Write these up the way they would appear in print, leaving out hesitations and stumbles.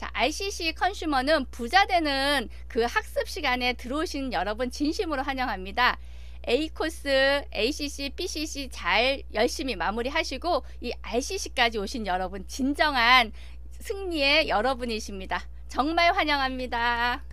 자, RCC 컨슈머는 부자 되는 그 학습 시간에 들어오신 여러분 진심으로 환영합니다. A코스, ACC, BCC 잘 열심히 마무리하시고 이 RCC까지 오신 여러분 진정한 승리의 여러분이십니다. 정말 환영합니다.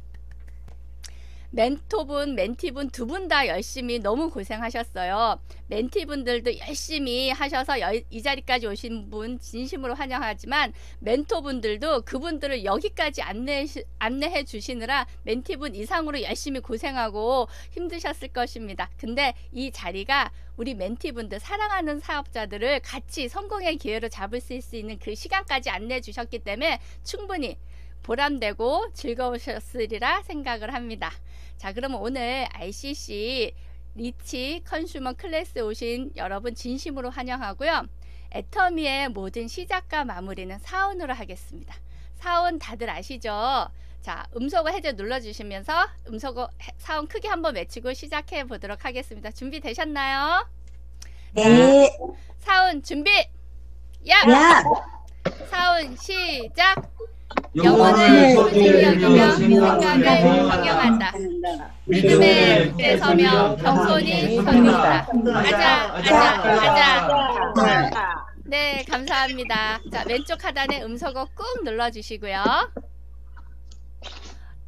멘토분, 멘티분 두 분 다 열심히 너무 고생하셨어요. 멘티분들도 열심히 하셔서 이 자리까지 오신 분 진심으로 환영하지만 멘토분들도 그분들을 여기까지 안내해 주시느라 멘티분 이상으로 열심히 고생하고 힘드셨을 것입니다. 근데 이 자리가 우리 멘티분들, 사랑하는 사업자들을 같이 성공의 기회로 잡을 수 있는 그 시간까지 안내해 주셨기 때문에 충분히 보람되고 즐거우셨으리라 생각을 합니다. 자, 그러면 오늘 RCC 리치 컨슈머 클래스에 오신 여러분 진심으로 환영하고요. 애터미의 모든 시작과 마무리는 사운으로 하겠습니다. 사운 다들 아시죠? 자, 음소거 해제 눌러주시면서 음소거 사운 크게 한번 외치고 시작해 보도록 하겠습니다. 준비되셨나요? 네. 사운 준비! 야! 사운 시작! 영혼을 소중히 여기며 생각을 생각을 경영한다. 믿음의 무대 서며 겸손히 섬긴다. 아자. 네, 감사합니다. 자, 왼쪽 하단에 음소거 꾹 눌러주시고요.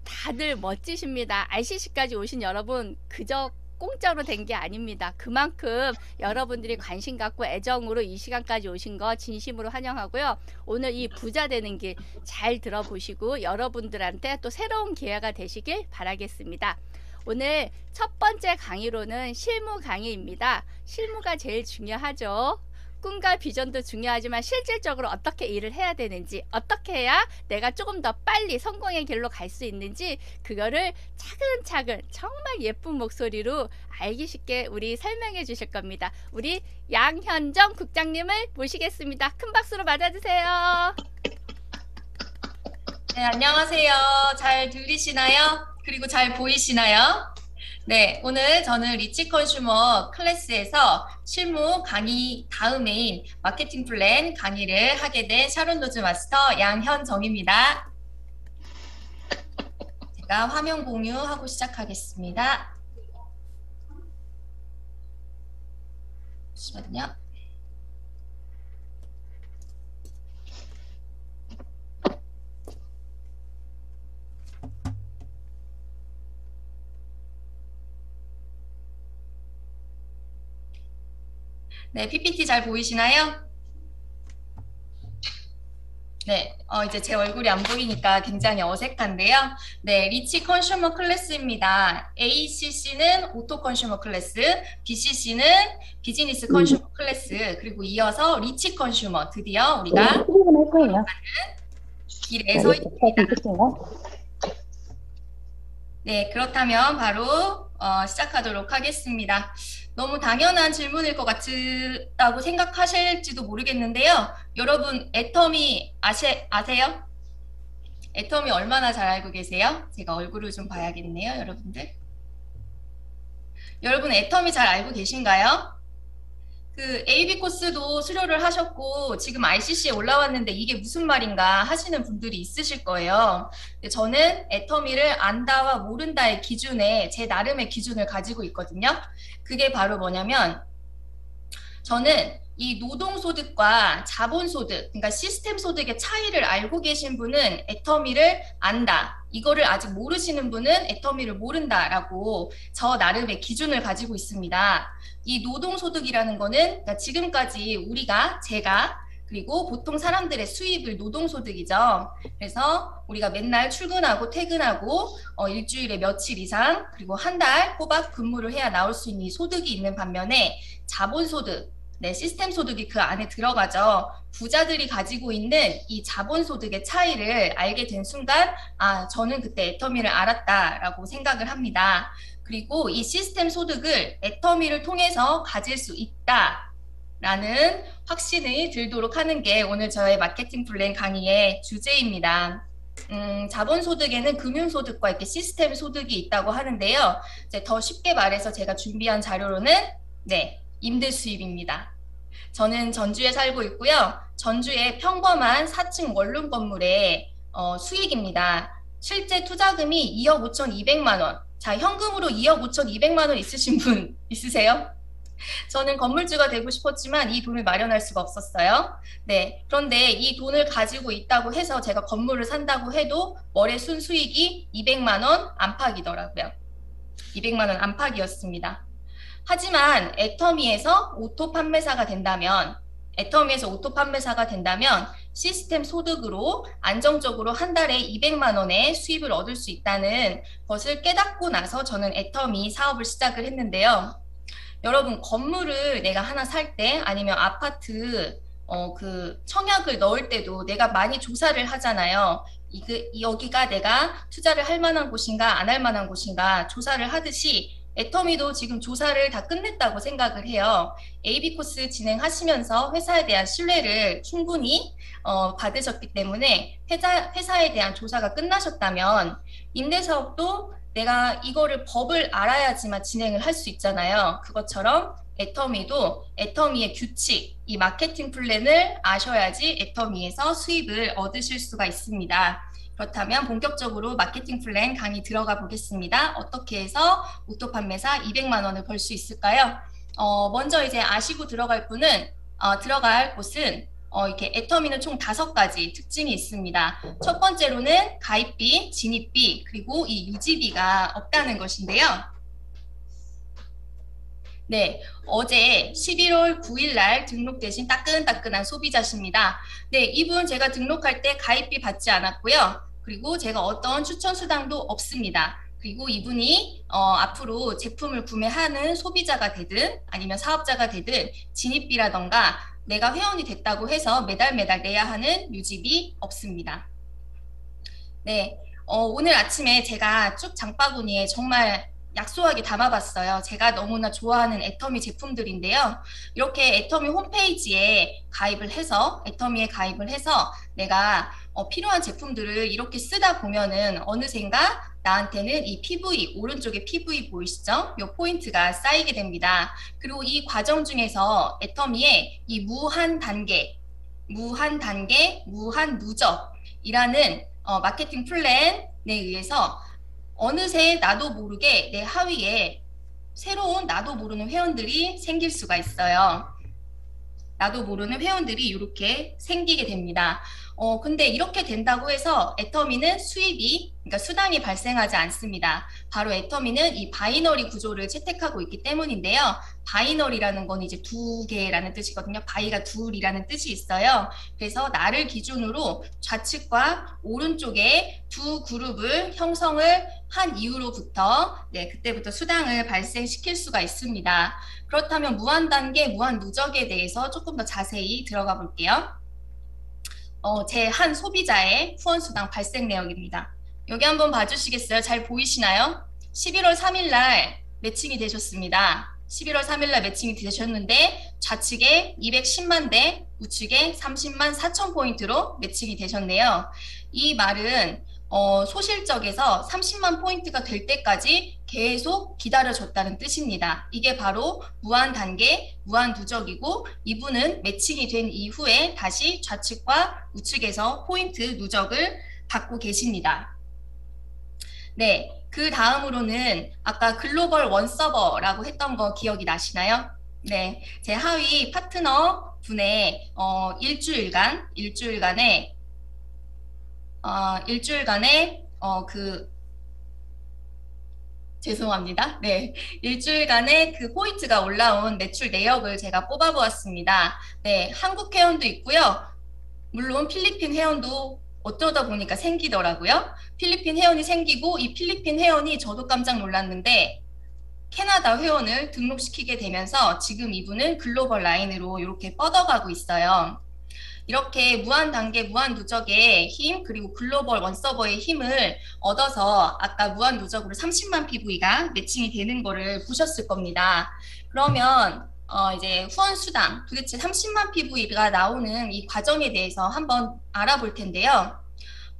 다들 멋지십니다. RCC까지 오신 여러분 그저 공짜로 된 게 아닙니다. 그만큼 여러분들이 관심 갖고 애정으로 이 시간까지 오신 거 진심으로 환영하고요. 오늘 이 부자 되는 길 잘 들어보시고 여러분들한테 또 새로운 기회가 되시길 바라겠습니다. 오늘 첫 번째 강의로는 실무 강의입니다. 실무가 제일 중요하죠. 꿈과 비전도 중요하지만 실질적으로 어떻게 일을 해야 되는지, 어떻게 해야 내가 조금 더 빨리 성공의 길로 갈 수 있는지 그거를 차근차근 정말 예쁜 목소리로 알기 쉽게 우리 설명해 주실 겁니다. 우리 양현정 국장님을 모시겠습니다. 큰 박수로 맞아주세요. 네, 안녕하세요. 잘 들리시나요? 그리고 잘 보이시나요? 네, 오늘 저는 리치 컨슈머 클래스에서 실무 강의 다음인 마케팅 플랜 강의를 하게 된 샤론 로즈 마스터 양현정입니다. 제가 화면 공유하고 시작하겠습니다. 잠시만요. 네, PPT 잘 보이시나요? 네, 이제 제 얼굴이 안 보이니까 굉장히 어색한데요. 네, 리치 컨슈머 클래스입니다. ACC는 오토 컨슈머 클래스, BCC는 비즈니스 컨슈머 클래스, 그리고 이어서 리치 컨슈머 드디어 우리가 길에 서 있습니다. 네, 그렇다면 바로 시작하도록 하겠습니다. 너무 당연한 질문일 것 같다고 생각하실지도 모르겠는데요. 여러분, 애터미 아세요? 애터미 얼마나 잘 알고 계세요? 제가 얼굴을 좀 봐야겠네요, 여러분들. 여러분, 애터미 잘 알고 계신가요? 그 AB 코스도 수료를 하셨고 지금 RCC에 올라왔는데 이게 무슨 말인가 하시는 분들이 있으실 거예요. 근데 저는 애터미를 안다와 모른다의 기준에 제 나름의 기준을 가지고 있거든요. 그게 바로 뭐냐면 저는 이 노동소득과 자본소득, 그러니까 시스템 소득의 차이를 알고 계신 분은 애터미를 안다. 이거를 아직 모르시는 분은 애터미를 모른다라고 저 나름의 기준을 가지고 있습니다. 이 노동소득이라는 거는 그러니까 지금까지 제가 그리고 보통 사람들의 수입을 노동소득이죠. 그래서 우리가 맨날 출근하고 퇴근하고 일주일에 며칠 이상 그리고 한 달 꼬박 근무를 해야 나올 수 있는 이 소득이 있는 반면에 자본소득, 네, 시스템 소득이 그 안에 들어가죠. 부자들이 가지고 있는 이 자본소득의 차이를 알게 된 순간 저는 그때 애터미를 알았다라고 생각을 합니다. 그리고 이 시스템 소득을 애터미를 통해서 가질 수 있다라는 확신이 들도록 하는 게 오늘 저의 마케팅 플랜 강의의 주제입니다. 자본소득에는 금융소득과 이렇게 시스템 소득이 있다고 하는데요. 이제 더 쉽게 말해서 제가 준비한 자료로는 임대 수입입니다. 저는 전주에 살고 있고요. 전주의 평범한 4층 원룸 건물에 수익입니다. 실제 투자금이 2억 5,200만 원. 자, 현금으로 2억 5,200만 원 있으신 분 있으세요? 저는 건물주가 되고 싶었지만 이 돈을 마련할 수가 없었어요. 네. 그런데 이 돈을 가지고 있다고 해서 제가 건물을 산다고 해도 월의 순수익이 200만 원 안팎이더라고요. 200만 원 안팎이었습니다. 하지만 애터미에서 오토 판매사가 된다면 시스템 소득으로 안정적으로 한 달에 200만 원의 수입을 얻을 수 있다는 것을 깨닫고 나서 저는 애터미 사업을 시작을 했는데요. 여러분, 건물을 내가 하나 살 때 아니면 아파트 그 청약을 넣을 때도 내가 많이 조사를 하잖아요. 여기가 내가 투자를 할 만한 곳인가 안 할 만한 곳인가 조사를 하듯이 애터미도 지금 조사를 다 끝냈다고 생각을 해요. AB 코스 진행하시면서 회사에 대한 신뢰를 충분히 받으셨기 때문에 회사에 대한 조사가 끝나셨다면 임대사업도 내가 이거를 법을 알아야지만 진행을 할 수 있잖아요. 그것처럼 애터미도 애터미의 규칙, 이 마케팅 플랜을 아셔야지 애터미에서 수입을 얻으실 수가 있습니다. 그렇다면 본격적으로 마케팅 플랜 강의 들어가 보겠습니다. 어떻게 해서 오토 판매사 200만 원을 벌 수 있을까요? 먼저 이제 아시고 들어갈 곳은 이렇게 애터미는 총 5가지 특징이 있습니다. 첫 번째로는 가입비, 진입비, 그리고 이 유지비가 없다는 것인데요. 네, 어제 11월 9일 날 등록되신 따끈따끈한 소비자십니다. 네, 이분 제가 등록할 때 가입비 받지 않았고요. 그리고 제가 어떤 추천 수당도 없습니다. 그리고 이분이 앞으로 제품을 구매하는 소비자가 되든 아니면 사업자가 되든 진입비라던가 내가 회원이 됐다고 해서 매달 내야 하는 유지비 없습니다. 네, 오늘 아침에 제가 쭉 장바구니에 정말 약소하게 담아봤어요. 제가 너무나 좋아하는 애터미 제품들인데요. 이렇게 애터미 홈페이지에 애터미에 가입을 해서 내가 필요한 제품들을 이렇게 쓰다 보면은 어느샌가 나한테는 이 PV, 오른쪽에 PV 보이시죠? 이 포인트가 쌓이게 됩니다. 그리고 이 과정 중에서 애터미의 이 무한 단계, 무한 누적이라는 마케팅 플랜에 의해서 어느새 나도 모르게 내 하위에 새로운 나도 모르는 회원들이 생길 수가 있어요. 나도 모르는 회원들이 이렇게 생기게 됩니다. 근데 이렇게 된다고 해서 애터미는 그러니까 수당이 발생하지 않습니다. 바로 애터미는 이 바이너리 구조를 채택하고 있기 때문인데요. 바이너리라는 건 이제 두 개라는 뜻이거든요. 바이가 둘이라는 뜻이 있어요. 그래서 나를 기준으로 좌측과 오른쪽에 두 그룹을 형성을 한 이후로부터 그때부터 수당을 발생시킬 수가 있습니다. 그렇다면 무한 단계, 무한 누적에 대해서 조금 더 자세히 들어가 볼게요. 제 한 소비자의 후원수당 발생 내역입니다. 여기 한번 봐주시겠어요? 잘 보이시나요? 11월 3일 날 매칭이 되셨습니다. 11월 3일 날 매칭이 되셨는데 좌측에 210만 대, 우측에 30만 4천 포인트로 매칭이 되셨네요. 이 말은 소실적에서 30만 포인트가 될 때까지 계속 기다려줬다는 뜻입니다. 이게 바로 무한 단계, 무한 누적이고 이분은 매칭이 된 이후에 다시 좌측과 우측에서 포인트 누적을 받고 계십니다. 네, 그 다음으로는 아까 글로벌 원서버라고 했던 거 기억이 나시나요? 네, 제 하위 파트너 분의 일주일간의 죄송합니다. 네, 일주일간의 그 포인트가 올라온 매출 내역을 제가 뽑아보았습니다. 네, 한국 회원도 있고요. 물론 필리핀 회원도 어쩌다 보니까 생기더라고요. 필리핀 회원이 생기고 이 필리핀 회원이 저도 깜짝 놀랐는데 캐나다 회원을 등록시키게 되면서 지금 이분은 글로벌 라인으로 이렇게 뻗어가고 있어요. 이렇게 무한 단계, 무한 누적의 힘, 그리고 글로벌 원서버의 힘을 얻어서 아까 무한 누적으로 30만 PV가 매칭이 되는 거를 보셨을 겁니다. 그러면 이제 후원 수당, 도대체 30만 PV가 나오는 이 과정에 대해서 한번 알아볼 텐데요.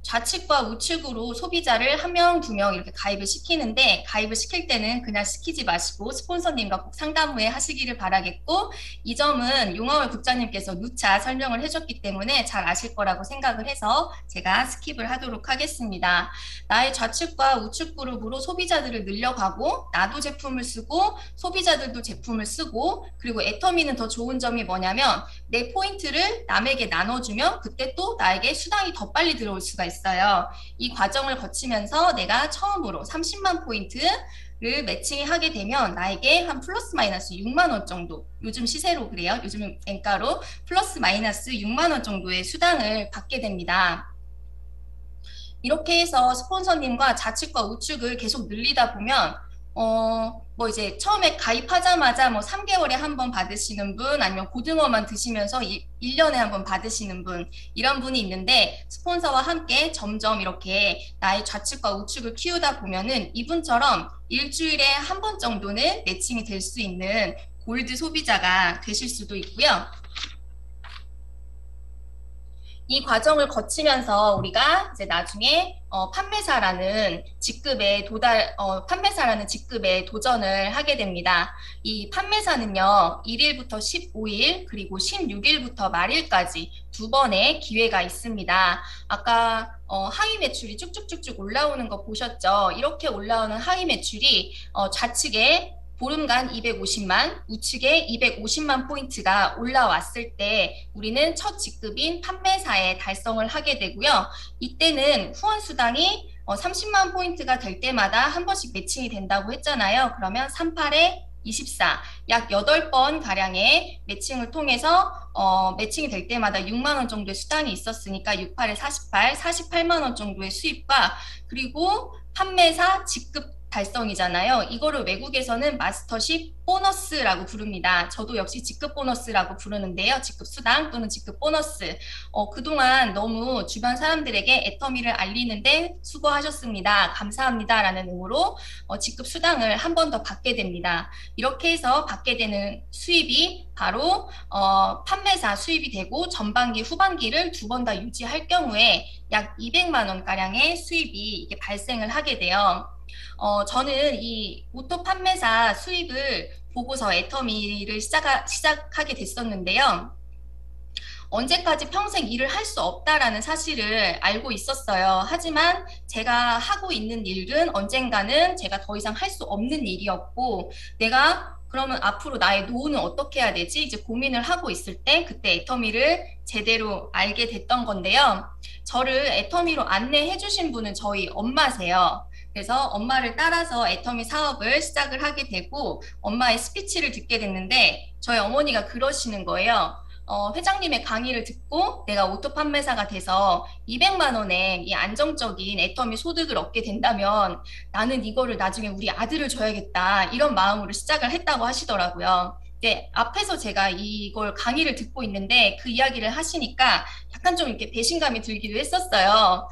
좌측과 우측으로 소비자를 한 명, 두 명 이렇게 가입을 시키는데 가입을 시킬 때는 그냥 시키지 마시고 스폰서님과 꼭 상담 후에 하시기를 바라겠고 이 점은 용화월 국장님께서 누차 설명을 해줬기 때문에 잘 아실 거라고 생각을 해서 제가 스킵을 하도록 하겠습니다. 나의 좌측과 우측 그룹으로 소비자들을 늘려가고 나도 제품을 쓰고 소비자들도 제품을 쓰고 그리고 애터미는 더 좋은 점이 뭐냐면 내 포인트를 남에게 나눠주면 그때 또 나에게 수당이 더 빨리 들어올 수가 있어요. 이 과정을 거치면서 내가 처음으로 30만 포인트를 매칭하게 되면 나에게 한 플러스 마이너스 6만 원 정도, 요즘 시세로 그래요. 요즘 엔가로 플러스 마이너스 6만 원 정도의 수당을 받게 됩니다. 이렇게 해서 스폰서님과 좌측과 우측을 계속 늘리다 보면 뭐 이제 처음에 가입하자마자 뭐 3개월에 한 번 받으시는 분 아니면 고등어만 드시면서 1년에 한 번 받으시는 분 이런 분이 있는데 스폰서와 함께 점점 이렇게 나의 좌측과 우측을 키우다 보면은 이분처럼 일주일에 한 번 정도는 매칭이 될 수 있는 골드 소비자가 되실 수도 있고요. 이 과정을 거치면서 우리가 이제 나중에 판매사라는 직급에 판매사라는 직급에 도전을 하게 됩니다. 이 판매사는요, 1일부터 15일, 그리고 16일부터 말일까지 두 번의 기회가 있습니다. 아까 하위 매출이 쭉쭉쭉쭉 올라오는 거 보셨죠? 이렇게 올라오는 하위 매출이 좌측에 보름간 250만, 우측에 250만 포인트가 올라왔을 때 우리는 첫 직급인 판매사에 달성을 하게 되고요. 이때는 후원 수당이 30만 포인트가 될 때마다 한 번씩 매칭이 된다고 했잖아요. 그러면 38에 24, 약 8번 가량의 매칭을 통해서 매칭이 될 때마다 6만 원 정도의 수당이 있었으니까 68에 48, 48만 원 정도의 수입과 그리고 판매사 직급 달성이잖아요. 이거를 외국에서는 마스터십 보너스라고 부릅니다. 저도 역시 직급 보너스라고 부르는데요. 직급 수당 또는 직급 보너스. 그동안 너무 주변 사람들에게 애터미를 알리는데 수고하셨습니다. 감사합니다. 라는 의무로 직급 수당을 한 번 더 받게 됩니다. 이렇게 해서 받게 되는 수입이 바로 판매사 수입이 되고 전반기, 후반기를 두 번 다 유지할 경우에 약 200만 원가량의 수입이 이게 발생을 하게 돼요. 저는 이 오토 판매사 수입을 보고서 애터미를 시작하게 됐었는데요. 언제까지 평생 일을 할 수 없다라는 사실을 알고 있었어요. 하지만 제가 하고 있는 일은 언젠가는 제가 더 이상 할 수 없는 일이었고 내가 그러면 앞으로 나의 노후는 어떻게 해야 되지? 이제 고민을 하고 있을 때 그때 애터미를 제대로 알게 됐던 건데요. 저를 애터미로 안내해 주신 분은 저희 엄마세요. 그래서 엄마를 따라서 애터미 사업을 시작을 하게 되고 엄마의 스피치를 듣게 됐는데 저희 어머니가 그러시는 거예요. 회장님의 강의를 듣고 내가 오토 판매사가 돼서 200만 원의 이 안정적인 애터미 소득을 얻게 된다면 나는 이거를 나중에 우리 아들을 줘야겠다 이런 마음으로 시작을 했다고 하시더라고요. 네, 앞에서 제가 이걸 강의를 듣고 있는데 그 이야기를 하시니까 약간 좀 이렇게 배신감이 들기도 했었어요.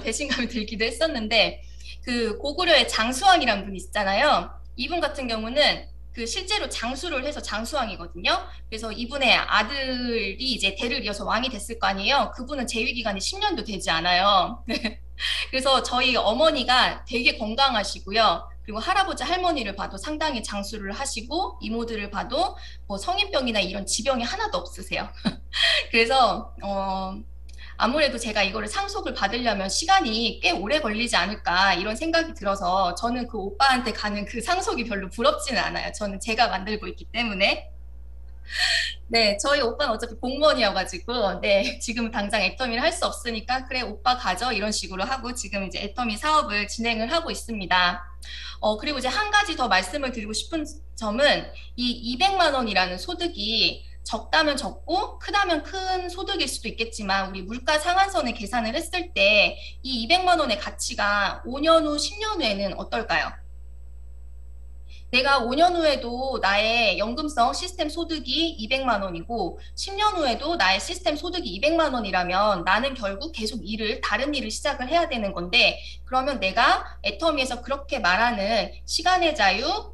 배신감이 들기도 했었는데 그 고구려의 장수왕이란 분이 있잖아요. 이분 같은 경우는 그 실제로 장수를 해서 장수왕이거든요. 그래서 이분의 아들이 이제 대를 이어서 왕이 됐을 거 아니에요. 그분은 재위 기간이 10년도 되지 않아요. 그래서 저희 어머니가 되게 건강하시고요. 그리고 할아버지 할머니를 봐도 상당히 장수를 하시고 이모들을 봐도 뭐 성인병이나 이런 지병이 하나도 없으세요. 그래서 아무래도 제가 이거를 상속을 받으려면 시간이 꽤 오래 걸리지 않을까 이런 생각이 들어서 저는 그 오빠한테 가는 그 상속이 별로 부럽지는 않아요. 저는 제가 만들고 있기 때문에. 네, 저희 오빠는 어차피 공무원이어가지고, 네, 지금 당장 애터미를 할 수 없으니까, 그래, 오빠 가져. 이런 식으로 하고, 지금 이제 애터미 사업을 진행을 하고 있습니다. 그리고 이제 한 가지 더 말씀을 드리고 싶은 점은, 이 200만 원이라는 소득이 적다면 적고, 크다면 큰 소득일 수도 있겠지만, 우리 물가 상한선을 계산을 했을 때, 이 200만 원의 가치가 5년 후, 10년 후에는 어떨까요? 내가 5년 후에도 나의 연금성 시스템 소득이 200만 원이고 10년 후에도 나의 시스템 소득이 200만 원이라면 나는 결국 계속 다른 일을 시작을 해야 되는 건데 그러면 내가 애터미에서 그렇게 말하는 시간의 자유,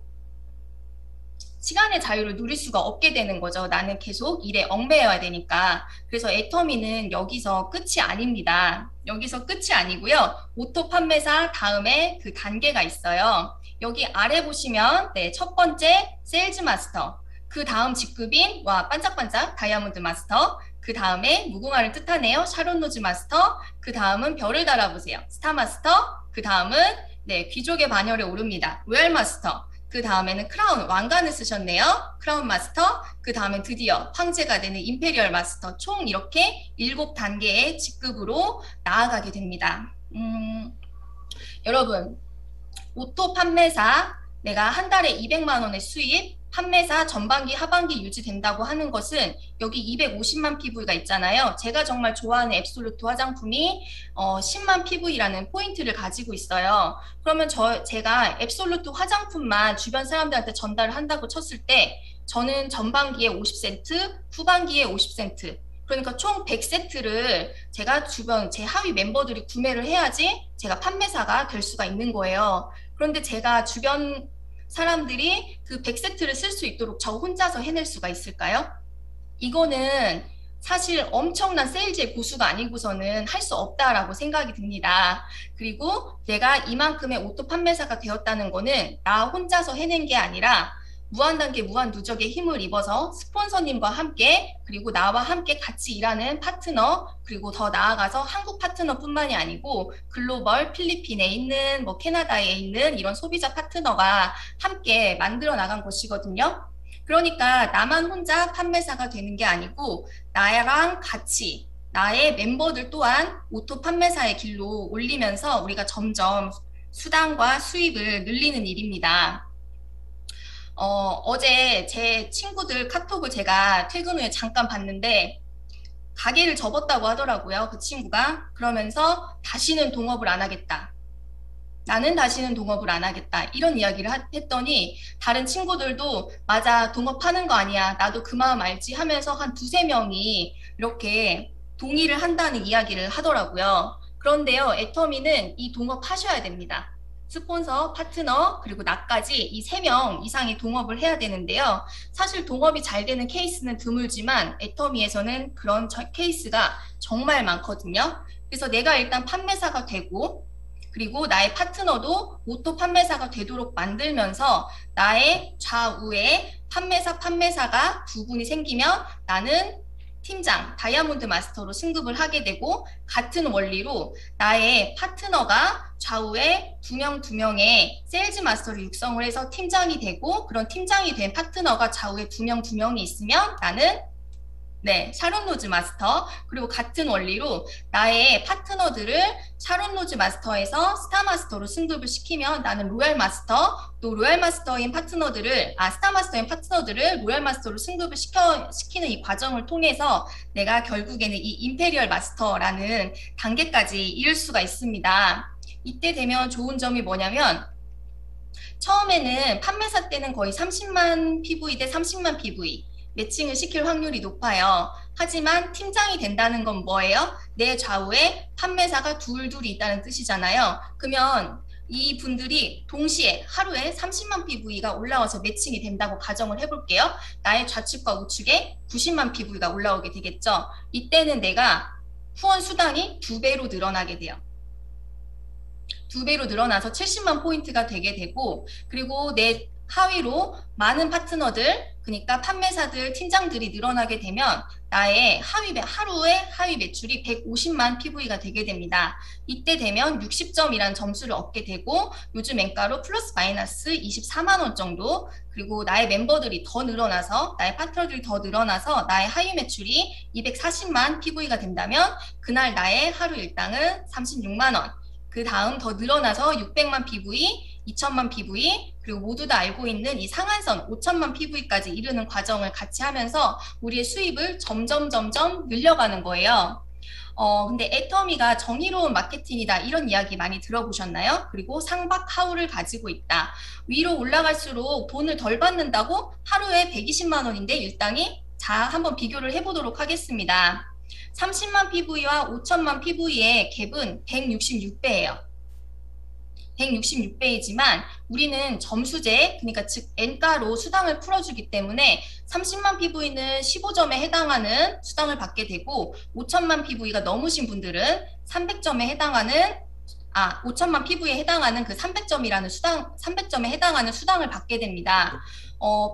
시간의 자유를 누릴 수가 없게 되는 거죠. 나는 계속 일에 얽매여야 되니까. 그래서 애터미는 여기서 끝이 아닙니다. 여기서 끝이 아니고요. 오토 판매사 다음에 그 단계가 있어요. 여기 아래 보시면 네, 첫 번째 세일즈 마스터, 그 다음 직급인 와 반짝반짝 다이아몬드 마스터, 그 다음에 무궁화를 뜻하네요. 샤론 로즈 마스터, 그 다음은 별을 달아보세요. 스타 마스터, 그 다음은 네, 귀족의 반열에 오릅니다. 로얄 마스터, 그 다음에는 크라운, 왕관을 쓰셨네요. 크라운 마스터, 그 다음에 드디어 황제가 되는 임페리얼 마스터, 총 이렇게 7단계의 직급으로 나아가게 됩니다. 여러분, 오토 판매사, 내가 한 달에 200만 원의 수입, 판매사 전반기, 하반기 유지된다고 하는 것은 여기 250만 PV가 있잖아요. 제가 정말 좋아하는 앱솔루트 화장품이 10만 PV라는 포인트를 가지고 있어요. 그러면 제가 앱솔루트 화장품만 주변 사람들한테 전달을 한다고 쳤을 때 저는 전반기에 50센트, 후반기에 50센트, 그러니까 총 100세트를 제가 주변 제 하위 멤버들이 구매를 해야지 제가 판매사가 될 수가 있는 거예요. 그런데 제가 주변 사람들이 그 100세트를 쓸 수 있도록 저 혼자서 해낼 수가 있을까요? 이거는 사실 엄청난 세일즈의 고수가 아니고서는 할 수 없다라고 생각이 듭니다. 그리고 내가 이만큼의 오토 판매사가 되었다는 거는 나 혼자서 해낸 게 아니라 무한단계 무한누적의 힘을 입어서 스폰서님과 함께, 그리고 나와 함께 같이 일하는 파트너, 그리고 더 나아가서 한국 파트너뿐만이 아니고 글로벌 필리핀에 있는 뭐 캐나다에 있는 이런 소비자 파트너가 함께 만들어 나간 것이거든요. 그러니까 나만 혼자 판매사가 되는 게 아니고 나랑 같이 나의 멤버들 또한 오토 판매사의 길로 올리면서 우리가 점점 수당과 수입을 늘리는 일입니다. 어제 제 친구들 카톡을 제가 퇴근 후에 잠깐 봤는데 가게를 접었다고 하더라고요. 그 친구가. 그러면서 다시는 동업을 안 하겠다. 나는 다시는 동업을 안 하겠다. 이런 이야기를 했더니 다른 친구들도 맞아, 동업하는 거 아니야. 나도 그 마음 알지 하면서 한 두세 명이 이렇게 동의를 한다는 이야기를 하더라고요. 그런데요, 애터미는 이 동업하셔야 됩니다. 스폰서, 파트너, 그리고 나까지 이 3명 이상이 동업을 해야 되는데요. 사실 동업이 잘 되는 케이스는 드물지만 애터미에서는 그런 케이스가 정말 많거든요. 그래서 내가 일단 판매사가 되고, 그리고 나의 파트너도 오토 판매사가 되도록 만들면서 나의 좌우에 판매사가 두 분이 생기면 나는 팀장, 다이아몬드 마스터로 승급을 하게 되고, 같은 원리로 나의 파트너가 좌우에 두 명의 세일즈 마스터를 육성을 해서 팀장이 되고, 그런 팀장이 된 파트너가 좌우에 두 명이 있으면 나는 네, 샤론 로즈 마스터, 그리고 같은 원리로 나의 파트너들을 샤론 로즈 마스터에서 스타 마스터로 승급을 시키면 나는 로얄 마스터, 또 로얄 마스터인 파트너들을, 스타 마스터인 파트너들을 로얄 마스터로 승급을 시키는 이 과정을 통해서 내가 결국에는 이 임페리얼 마스터라는 단계까지 이룰 수가 있습니다. 이때 되면 좋은 점이 뭐냐면, 처음에는 판매사 때는 거의 30만 PV 대 30만 PV 매칭을 시킬 확률이 높아요. 하지만 팀장이 된다는 건 뭐예요? 내 좌우에 판매사가 둘이 있다는 뜻이잖아요. 그러면 이 분들이 동시에 하루에 30만 PV가 올라와서 매칭이 된다고 가정을 해볼게요. 나의 좌측과 우측에 90만 PV가 올라오게 되겠죠. 이때는 내가 후원 수당이 2배로 늘어나게 돼요. 2배로 늘어나서 70만 포인트가 되게 되고, 그리고 내 하위로 많은 파트너들, 그러니까 판매사들, 팀장들이 늘어나게 되면 나의 하루에 하위 매출이 150만 PV가 되게 됩니다. 이때 되면 60점이라는 점수를 얻게 되고, 요즘 엔가로 플러스 마이너스 24만 원 정도, 그리고 나의 멤버들이 더 늘어나서, 나의 파트너들이 더 늘어나서 나의 하위 매출이 240만 PV가 된다면 그날 나의 하루 일당은 36만 원, 그 다음 더 늘어나서 600만 PV, 2천만 PV, 그리고 모두 다 알고 있는 이 상한선 5천만 PV까지 이르는 과정을 같이 하면서 우리의 수입을 점점 늘려가는 거예요. 근데 애터미가 정의로운 마케팅이다, 이런 이야기 많이 들어보셨나요? 그리고 상박하우를 가지고 있다. 위로 올라갈수록 돈을 덜 받는다고? 하루에 120만 원인데 일당이? 자, 한번 비교를 해보도록 하겠습니다. 30만 PV와 5천만 PV의 갭은 166배예요. 166배이지만 우리는 점수제, 그러니까 즉 N가로 수당을 풀어주기 때문에 30만 PV는 15점에 해당하는 수당을 받게 되고 5천만 PV가 넘으신 분들은 300점에 해당하는 5천만 PV에 해당하는 그 300점이라는 수당, 300점에 해당하는 수당을 받게 됩니다.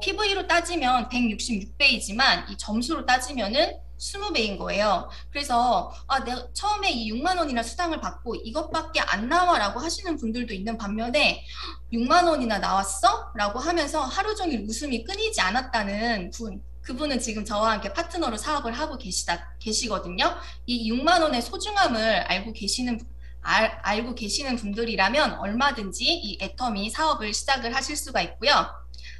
PV로 따지면 166배이지만 이 점수로 따지면은 20배인 거예요. 그래서 내가 처음에 이 6만 원이나 수당을 받고 이것밖에 안 나와라고 하시는 분들도 있는 반면에 6만 원이나 나왔어? 라고 하면서 하루 종일 웃음이 끊이지 않았다는 분, 그분은 지금 저와 함께 파트너로 사업을 하고 계시거든요. 이 6만 원의 소중함을 알고 계시는 분들이라면 얼마든지 이 애터미 사업을 시작을 하실 수가 있고요.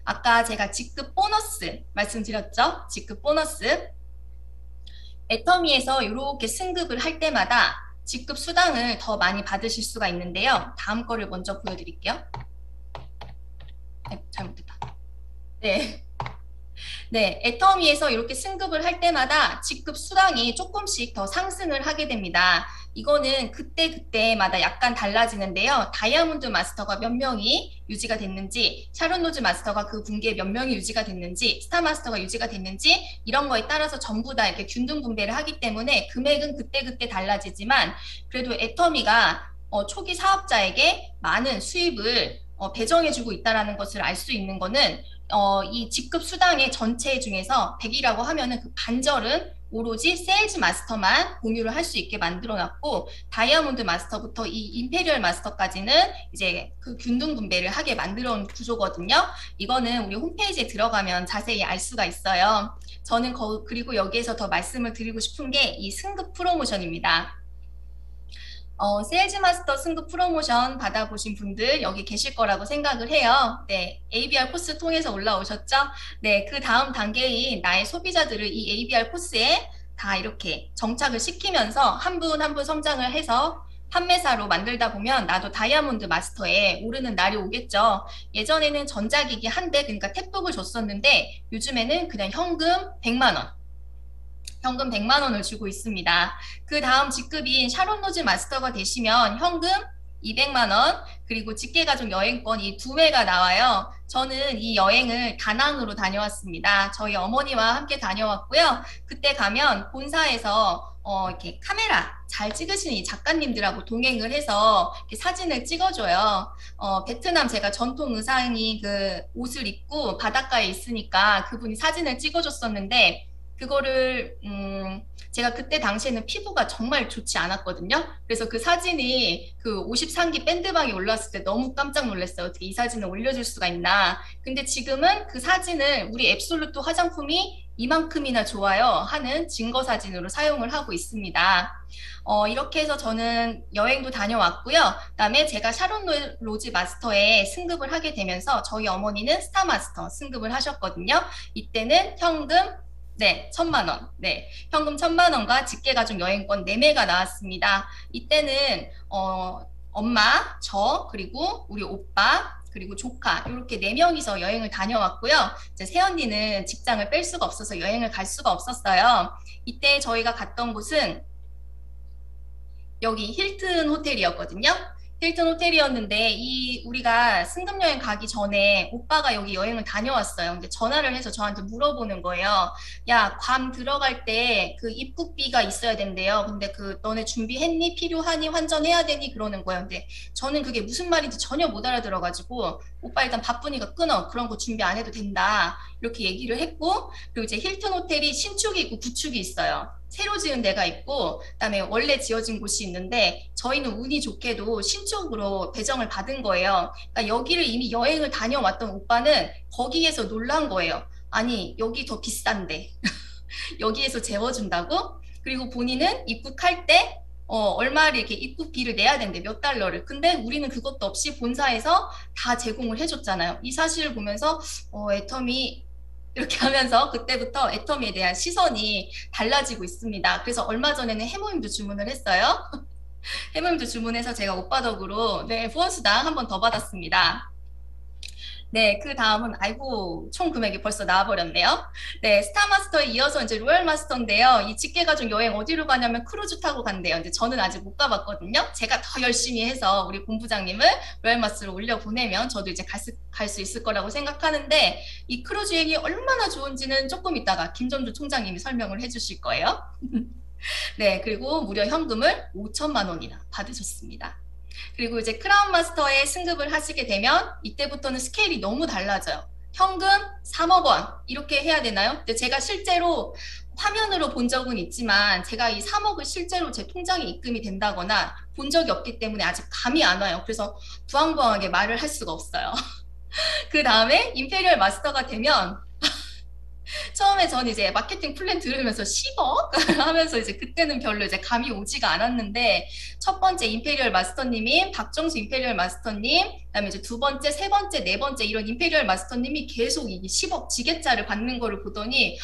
아까 제가 직급 보너스 말씀드렸죠? 직급 보너스. 애터미에서 이렇게 승급을 할 때마다 직급 수당을 더 많이 받으실 수가 있는데요. 다음 거를 먼저 보여드릴게요. 잘못됐다. 네, 애터미에서 이렇게 승급을 할 때마다 직급 수당이 조금씩 더 상승을 하게 됩니다. 이거는 그때마다 약간 달라지는데요. 다이아몬드 마스터가 몇 명이 유지가 됐는지, 샤론 로즈 마스터가 그 분기에 몇 명이 유지가 됐는지, 스타 마스터가 유지가 됐는지 이런 거에 따라서 전부 다 이렇게 균등 분배를 하기 때문에 금액은 그때 달라지지만 그래도 애터미가 초기 사업자에게 많은 수입을 배정해주고 있다는 것을 알 수 있는 거는 이 직급 수당의 전체 중에서 100이라고 하면은 그 반절은 오로지 세일즈 마스터만 공유를 할 수 있게 만들어 놨고 다이아몬드 마스터부터 이 임페리얼 마스터까지는 이제 그 균등 분배를 하게 만들어 놓은 구조거든요. 이거는 우리 홈페이지에 들어가면 자세히 알 수가 있어요. 저는 그리고 여기에서 더 말씀을 드리고 싶은 게 이 승급 프로모션입니다. 세일즈 마스터 승급 프로모션 받아보신 분들 여기 계실 거라고 생각을 해요. 네, ABR 코스 통해서 올라오셨죠? 네, 그 다음 단계인 나의 소비자들을 이 ABR 코스에 다 이렇게 정착을 시키면서 한 분 한 분 성장을 해서 판매사로 만들다 보면 나도 다이아몬드 마스터에 오르는 날이 오겠죠. 예전에는 전자기기 한 대, 그러니까 탭북을 줬었는데 요즘에는 그냥 현금 100만 원. 현금 100만 원을 주고 있습니다. 그 다음 직급인 샤론 로즈 마스터가 되시면 현금 200만 원, 그리고 직계가족 여행권 이 두 회가 나와요. 저는 이 여행을 다낭으로 다녀왔습니다. 저희 어머니와 함께 다녀왔고요. 그때 가면 본사에서 이렇게 카메라 잘 찍으시는 이 작가님들하고 동행을 해서 이렇게 사진을 찍어줘요. 베트남 제가 전통 의상이 그 옷을 입고 바닷가에 있으니까 그분이 사진을 찍어줬었는데 그거를 제가 그때 당시에는 피부가 정말 좋지 않았거든요. 그래서 그 사진이 그 53기 밴드방에 올라왔을 때 너무 깜짝 놀랐어요. 어떻게 이 사진을 올려줄 수가 있나. 근데 지금은 그 사진을 우리 앱솔루트 화장품이 이만큼이나 좋아요 하는 증거 사진으로 사용을 하고 있습니다. 이렇게 해서 저는 여행도 다녀왔고요. 그다음에 제가 샤론 로즈 마스터에 승급을 하게 되면서 저희 어머니는 스타 마스터 승급을 하셨거든요. 이때는 현금 1,000만 원. 네, 현금 1,000만 원과 직계가족 여행권 4매가 나왔습니다. 이때는 엄마, 저, 그리고 우리 오빠, 그리고 조카 이렇게 4명이서 여행을 다녀왔고요. 이제 새언니는 직장을 뺄 수가 없어서 여행을 갈 수가 없었어요. 이때 저희가 갔던 곳은 여기 힐튼 호텔이었거든요. 힐튼 호텔이었는데 우리가 승급 여행 가기 전에 오빠가 여기 여행을 다녀왔어요. 근데 전화를 해서 저한테 물어보는 거예요. 야, 괌 들어갈 때 그 입국비가 있어야 된대요. 근데 그 너네 준비했니? 필요하니? 환전해야 되니? 그러는 거예요. 근데 저는 그게 무슨 말인지 전혀 못 알아들어가지고 오빠 일단 바쁘니까 끊어. 그런 거 준비 안 해도 된다. 이렇게 얘기를 했고 그리고 이제 힐튼 호텔이 신축이 있고 구축이 있어요. 새로 지은 데가 있고 그다음에 원래 지어진 곳이 있는데 저희는 운이 좋게도 신축으로 배정을 받은 거예요. 그러니까 여기를 이미 여행을 다녀왔던 오빠는 거기에서 놀란 거예요. 아니 여기 더 비싼데 여기에서 재워준다고? 그리고 본인은 입국할 때 얼마를 이렇게 입국비를 내야 된대, 몇 달러를. 근데 우리는 그것도 없이 본사에서 다 제공을 해줬잖아요. 이 사실을 보면서 애터미 이렇게 하면서 그때부터 애터미에 대한 시선이 달라지고 있습니다. 그래서 얼마 전에는 해모임도 주문을 했어요. 해모임도 주문해서 제가 오빠 덕으로 후원수당 한 번 더 받았습니다. 네, 그 다음은, 아이고, 총 금액이 벌써 나와버렸네요. 네, 스타마스터에 이어서 이제 로얄마스터인데요. 이 직계가족 여행 어디로 가냐면 크루즈 타고 간대요. 근데 저는 아직 못 가봤거든요. 제가 더 열심히 해서 우리 본부장님을 로얄마스터로 올려보내면 저도 이제 갈 수 있을 거라고 생각하는데, 이 크루즈 여행이 얼마나 좋은지는 조금 이따가 김점주 총장님이 설명을 해주실 거예요. 네, 그리고 무려 현금을 5천만 원이나 받으셨습니다. 그리고 이제 크라운 마스터에 승급을 하시게 되면 이때부터는 스케일이 너무 달라져요. 현금 3억 원 이렇게 해야 되나요? 근데 제가 실제로 화면으로 본 적은 있지만 제가 이 3억을 실제로 제 통장에 입금이 된다거나 본 적이 없기 때문에 아직 감이 안 와요. 그래서 부황부황하게 말을 할 수가 없어요. 그 다음에 임페리얼 마스터가 되면 처음에 전 이제 마케팅 플랜 들으면서 10억 하면서 이제 그때는 별로 이제 감이 오지가 않았는데, 첫 번째 임페리얼 마스터님인 박정수 임페리얼 마스터님, 그다음에 이제 두 번째, 세 번째, 네 번째 이런 임페리얼 마스터님이 계속 이 10억 지게짜를 받는 거를 보더니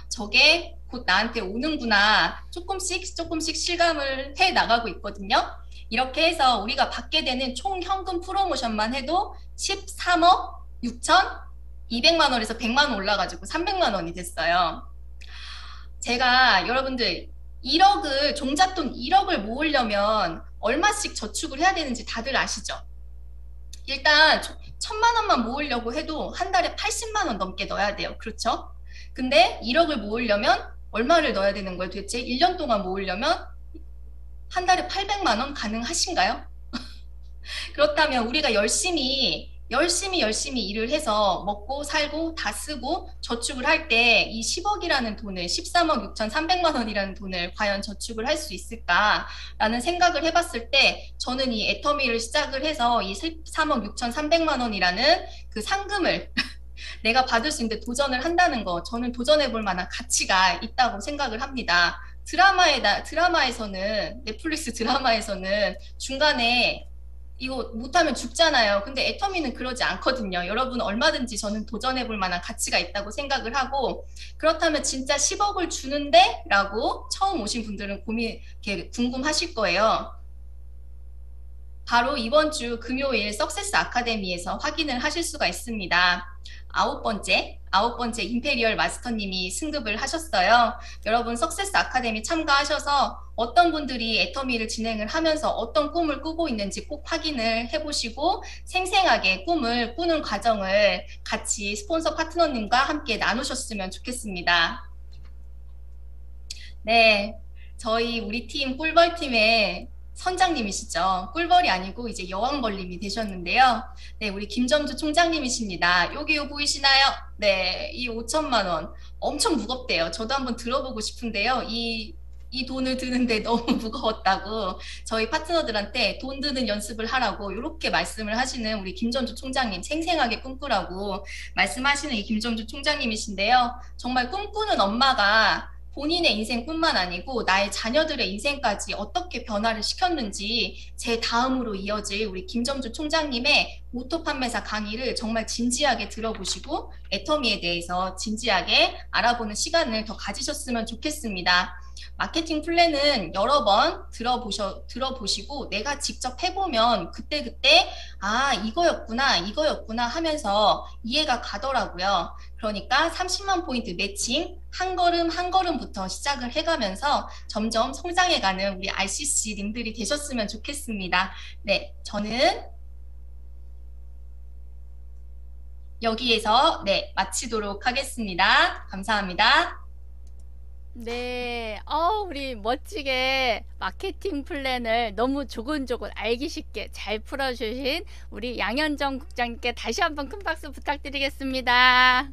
저게 곧 나한테 오는구나, 조금씩 실감을 해 나가고 있거든요. 이렇게 해서 우리가 받게 되는 총 현금 프로모션만 해도 13억 6천 200만 원에서 100만 원 올라가지고 300만 원이 됐어요. 제가 여러분들 1억을, 종잣돈 1억을 모으려면 얼마씩 저축을 해야 되는지 다들 아시죠? 일단 1000만 원만 모으려고 해도 한 달에 80만 원 넘게 넣어야 돼요. 그렇죠? 근데 1억을 모으려면 얼마를 넣어야 되는 거예요? 도대체 1년 동안 모으려면 한 달에 800만 원 가능하신가요? 그렇다면 우리가 열심히 일을 해서 먹고 살고 다 쓰고 저축을 할 때 이 10억이라는 돈을, 13억 6,300만 원이라는 돈을 과연 저축을 할 수 있을까라는 생각을 해봤을 때, 저는 이 애터미를 시작을 해서 이 13억 6,300만 원이라는 그 상금을 내가 받을 수 있는데 도전을 한다는 거, 저는 도전해볼 만한 가치가 있다고 생각을 합니다. 드라마에서는, 넷플릭스 드라마에서는 중간에 이거 못하면 죽잖아요. 근데 애터미는 그러지 않거든요. 여러분, 얼마든지 저는 도전해볼 만한 가치가 있다고 생각을 하고, 그렇다면 진짜 10억을 주는데? 라고 처음 오신 분들은 이렇게 궁금하실 거예요. 바로 이번 주 금요일 석세스 아카데미에서 확인을 하실 수가 있습니다. 아홉 번째 임페리얼 마스터님이 승급을 하셨어요. 여러분, 석세스 아카데미 참가하셔서 어떤 분들이 애터미를 진행을 하면서 어떤 꿈을 꾸고 있는지 꼭 확인을 해보시고, 생생하게 꿈을 꾸는 과정을 같이 스폰서 파트너님과 함께 나누셨으면 좋겠습니다. 네, 우리 팀 꿀벌팀의 선장님이시죠. 꿀벌이 아니고 이제 여왕벌님이 되셨는데요. 네, 우리 김점주 총장님이십니다. 여기 보이시나요? 네, 이 5천만 원 엄청 무겁대요. 저도 한번 들어보고 싶은데요. 이 돈을 드는데 너무 무거웠다고 저희 파트너들한테 돈 드는 연습을 하라고 이렇게 말씀을 하시는 우리 김점주 총장님, 생생하게 꿈꾸라고 말씀하시는 이 김점주 총장님이신데요. 정말 꿈꾸는 엄마가 본인의 인생뿐만 아니고 나의 자녀들의 인생까지 어떻게 변화를 시켰는지 제 다음으로 이어질 우리 김점주 총장님의 오토 판매사 강의를 정말 진지하게 들어보시고 애터미에 대해서 진지하게 알아보는 시간을 더 가지셨으면 좋겠습니다. 마케팅 플랜은 여러 번 들어보시고 내가 직접 해보면 그때그때 이거였구나 하면서 이해가 가더라고요. 그러니까 30만 포인트 매칭 한 걸음 한 걸음부터 시작을 해가면서 점점 성장해가는 우리 RCC님들이 되셨으면 좋겠습니다. 네, 저는 여기에서 마치도록 하겠습니다. 감사합니다. 네, 우리 멋지게 마케팅 플랜을 너무 조곤조곤 알기 쉽게 잘 풀어주신 우리 양현정 국장님께 다시 한번 큰 박수 부탁드리겠습니다.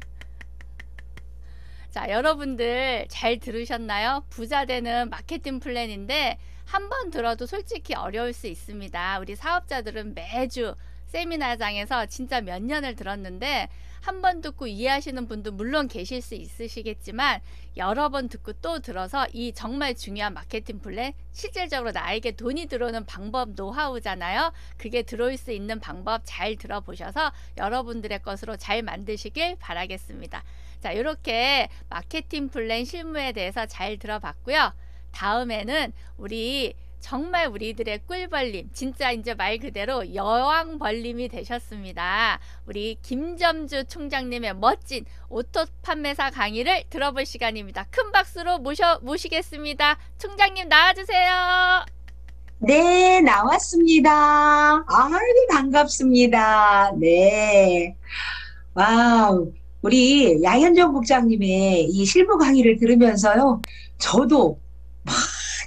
자, 여러분들 잘 들으셨나요? 부자 되는 마케팅 플랜인데 한 번 들어도 솔직히 어려울 수 있습니다. 우리 사업자들은 매주 세미나장에서 진짜 몇 년을 들었는데 한 번 듣고 이해하시는 분도 물론 계실 수 있으시겠지만 여러 번 듣고 또 들어서 이 정말 중요한 마케팅 플랜, 실질적으로 나에게 돈이 들어오는 방법, 노하우잖아요. 그게 들어올 수 있는 방법 잘 들어보셔서 여러분들의 것으로 잘 만드시길 바라겠습니다. 자, 이렇게 마케팅 플랜 실무에 대해서 잘 들어봤고요. 다음에는 우리 정말 우리들의 꿀벌림, 진짜 이제 말 그대로 여왕벌림이 되셨습니다. 우리 김점주 총장님의 멋진 오토 판매사 강의를 들어볼 시간입니다. 큰 박수로 모시겠습니다. 총장님 나와주세요. 네, 나왔습니다. 아이고, 반갑습니다. 네. 와우. 우리 양현정 국장님의 이 실무 강의를 들으면서요, 저도 막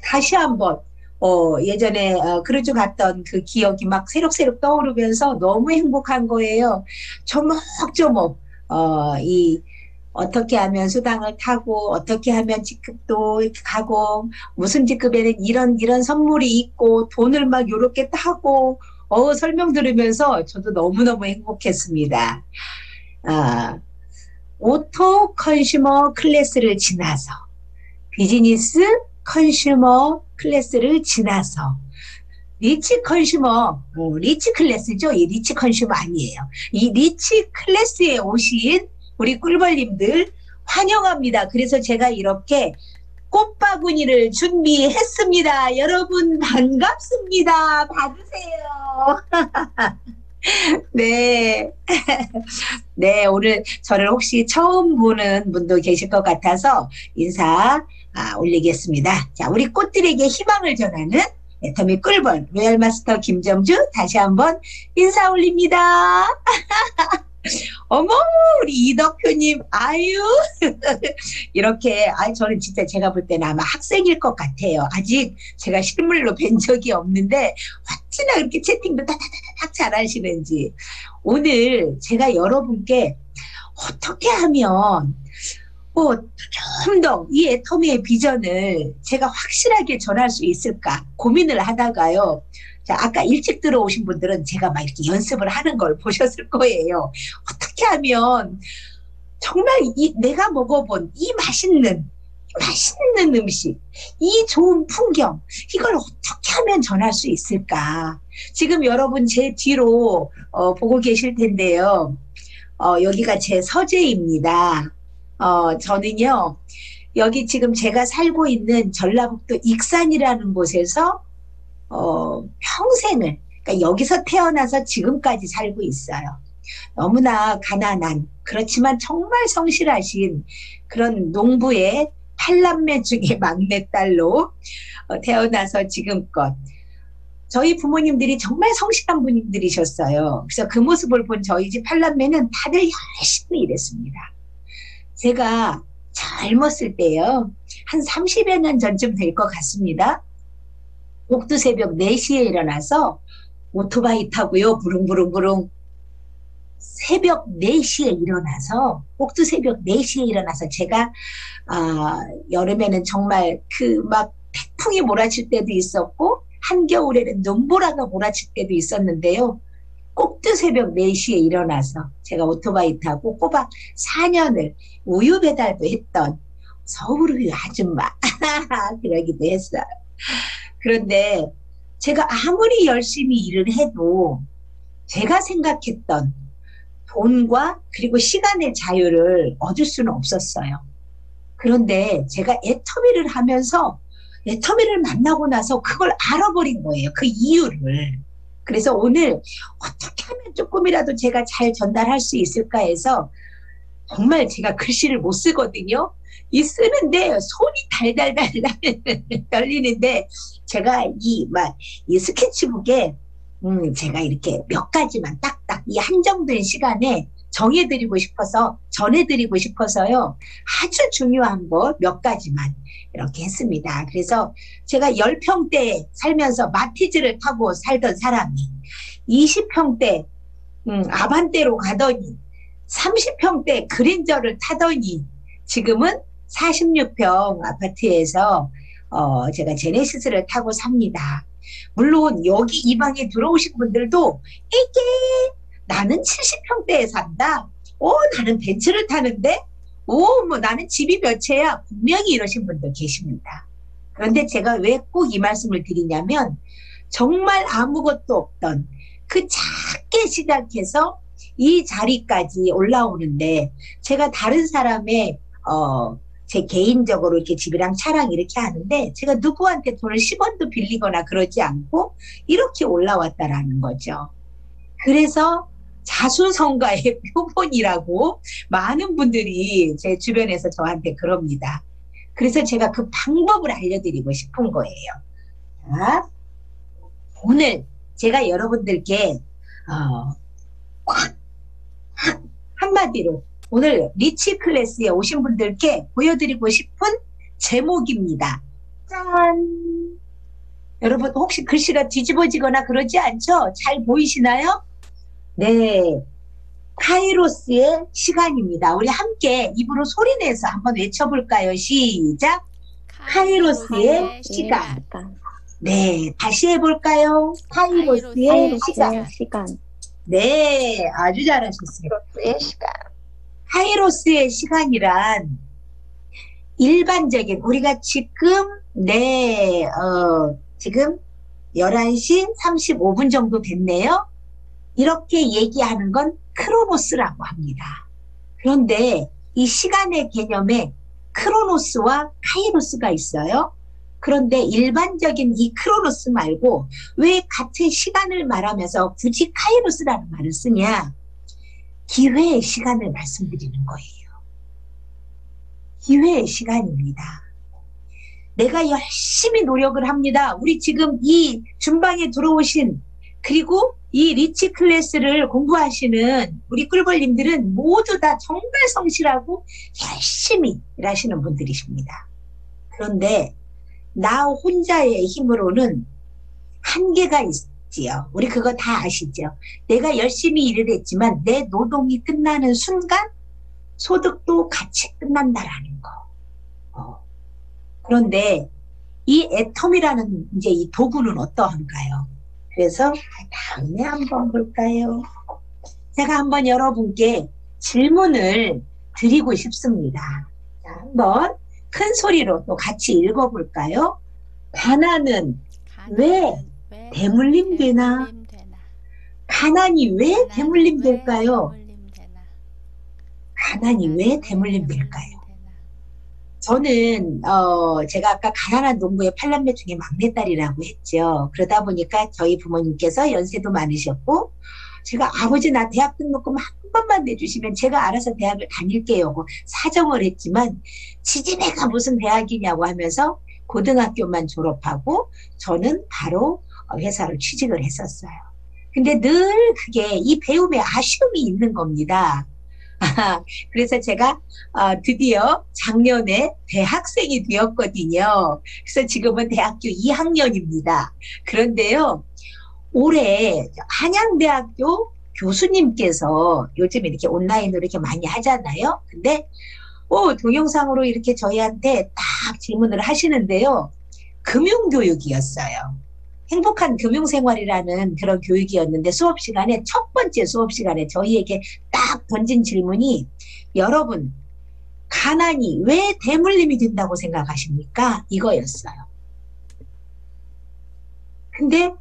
다시 한번, 예전에, 크루즈 갔던 그 기억이 막 새록새록 떠오르면서 너무 행복한 거예요. 조목조목, 어떻게 하면 수당을 타고, 어떻게 하면 직급도 이렇게 가고, 무슨 직급에는 이런 선물이 있고, 돈을 막 요렇게 타고, 설명 들으면서 저도 너무너무 행복했습니다. 오토 컨슈머 클래스를 지나서, 비즈니스 컨슈머 클래스를 지나서, 리치 컨슈머, 리치 클래스죠? 이 리치 컨슈머 아니에요. 이 리치 클래스에 오신 우리 꿀벌님들 환영합니다. 그래서 제가 이렇게 꽃바구니를 준비했습니다. 여러분 반갑습니다. 받으세요. 네. 네, 오늘 저를 혹시 처음 보는 분도 계실 것 같아서 인사 올리겠습니다. 자, 우리 꽃들에게 희망을 전하는 애터미 꿀벌 로얄마스터 김점주 다시 한번 인사 올립니다. 어머, 우리 이덕표님, 아유. 이렇게, 저는 진짜 제가 볼 때는 아마 학생일 것 같아요. 아직 제가 실물로 뵌 적이 없는데, 어찌나 그렇게 채팅도 다다다닥 잘하시는지. 오늘 제가 여러분께 어떻게 하면, 좀 더 이 애터미의 비전을 제가 확실하게 전할 수 있을까 고민을 하다가요. 자, 아까 일찍 들어오신 분들은 제가 막 이렇게 연습을 하는 걸 보셨을 거예요. 어떻게 하면 정말 내가 먹어본 이 맛있는 음식, 이 좋은 풍경, 이걸 어떻게 하면 전할 수 있을까? 지금 여러분 제 뒤로 보고 계실 텐데요. 여기가 제 서재입니다. 저는요, 여기 지금 제가 살고 있는 전라북도 익산이라는 곳에서 평생을, 그러니까 여기서 태어나서 지금까지 살고 있어요. 너무나 가난한, 그렇지만 정말 성실하신 그런 농부의 8남매 중에 막내딸로 태어나서 지금껏 저희 부모님들이 정말 성실한 분들이셨어요. 그래서 그 모습을 본 저희 집 8남매는 다들 열심히 일했습니다. 제가 젊었을 때요, 한 30여 년 전쯤 될 것 같습니다. 옥두 새벽 4시에 일어나서 오토바이 타고요, 부릉부릉부릉. 새벽 4시에 일어나서, 옥두 새벽 4시에 일어나서 제가, 여름에는 정말 막 태풍이 몰아칠 때도 있었고, 한겨울에는 눈보라가 몰아칠 때도 있었는데요. 꼭두 새벽 4시에 일어나서 제가 오토바이 타고 꼬박 4년을 우유 배달도 했던 서울우유 아줌마 그러기도 했어요. 그런데 제가 아무리 열심히 일을 해도 제가 생각했던 돈과 그리고 시간의 자유를 얻을 수는 없었어요. 그런데 제가 애터미를 하면서 애터미를 만나고 나서 그걸 알아버린 거예요. 그 이유를. 그래서 오늘 어떻게 하면 조금이라도 제가 잘 전달할 수 있을까 해서 정말 제가 글씨를 못 쓰거든요. 쓰는데 손이 달달달 떨리는데 제가 이 스케치북에 제가 이렇게 몇 가지만 딱딱 이 한정된 시간에 전해드리고 싶어서요. 아주 중요한 거 몇 가지만 이렇게 했습니다. 그래서 제가 10평대 살면서 마티즈를 타고 살던 사람이 20평대 아반떼로 가더니 30평대 그랜저를 타더니 지금은 46평 아파트에서 제가 제네시스를 타고 삽니다. 물론 여기 이 방에 들어오신 분들도 이게 나는 70평대에 산다. 나는 벤츠를 타는데 나는 집이 몇 채야. 분명히 이러신 분들 계십니다. 그런데 제가 왜 꼭 이 말씀을 드리냐면 정말 아무것도 없던 그 작게 시작해서 이 자리까지 올라오는데 제가 다른 사람의 제 개인적으로 이렇게 집이랑 차랑 이렇게 하는데 제가 누구한테 돈을 10원도 빌리거나 그러지 않고 이렇게 올라왔다라는 거죠. 그래서 자수성가의 표본이라고 많은 분들이 제 주변에서 저한테 그럽니다. 그래서 제가 그 방법을 알려드리고 싶은 거예요. 자, 오늘 제가 여러분들께 한마디로 오늘 리치 클래스에 오신 분들께 보여드리고 싶은 제목입니다. 짠! 여러분 혹시 글씨가 뒤집어지거나 그러지 않죠? 잘 보이시나요? 네, 카이로스의 시간입니다. 우리 함께 입으로 소리내서 한번 외쳐볼까요? 시작! 카이로스의 시간. 네, 다시 해볼까요? 카이로스의 시간. 네, 아주 잘하셨어요. 카이로스의 시간. 카이로스의 시간이란 일반적인 우리가 지금 지금 11시 35분 정도 됐네요. 이렇게 얘기하는 건 크로노스라고 합니다. 그런데 이 시간의 개념에 크로노스와 카이로스가 있어요. 그런데 일반적인 이 크로노스 말고 왜 같은 시간을 말하면서 굳이 카이로스라는 말을 쓰냐? 기회의 시간을 말씀드리는 거예요. 기회의 시간입니다. 내가 열심히 노력을 합니다. 우리 지금 이 준방에 들어오신 그리고 이 리치 클래스를 공부하시는 우리 꿀벌님들은 모두 다 정말 성실하고 열심히 일하시는 분들이십니다. 그런데 나 혼자의 힘으로는 한계가 있지요. 우리 그거 다 아시죠? 내가 열심히 일을 했지만 내 노동이 끝나는 순간 소득도 같이 끝난다라는 거. 그런데 이 애텀이라는 이제 이 도구는 어떠한가요? 그래서 다음에 한번 볼까요? 제가 한번 여러분께 질문을 드리고 싶습니다. 자, 한번 큰 소리로 또 같이 읽어볼까요? 가난은 왜 대물림 되나? 가난이 왜 대물림 될까요? 가난이 왜 대물림 될까요? 저는 제가 아까 가난한 농부의 8남매 중에 막내딸이라고 했죠. 그러다 보니까 저희 부모님께서 연세도 많으셨고 제가 아버지 나 대학 등록금 한 번만 내주시면 제가 알아서 대학을 다닐게요 하고 사정을 했지만 지지배가 무슨 대학이냐고 하면서 고등학교만 졸업하고 저는 바로 회사를 취직을 했었어요. 근데 늘 그게 이 배움에 아쉬움이 있는 겁니다. 그래서 제가 드디어 작년에 대학생이 되었거든요. 그래서 지금은 대학교 2학년입니다. 그런데요, 올해 한양대학교 교수님께서 요즘 이렇게 온라인으로 이렇게 많이 하잖아요. 근데 동영상으로 이렇게 저희한테 딱 질문을 하시는데요. 금융교육이었어요. 행복한 금융생활이라는 그런 교육이었는데 첫 번째 수업 시간에 저희에게 딱 던진 질문이 여러분, 가난이 왜 대물림이 된다고 생각하십니까? 이거였어요. 근데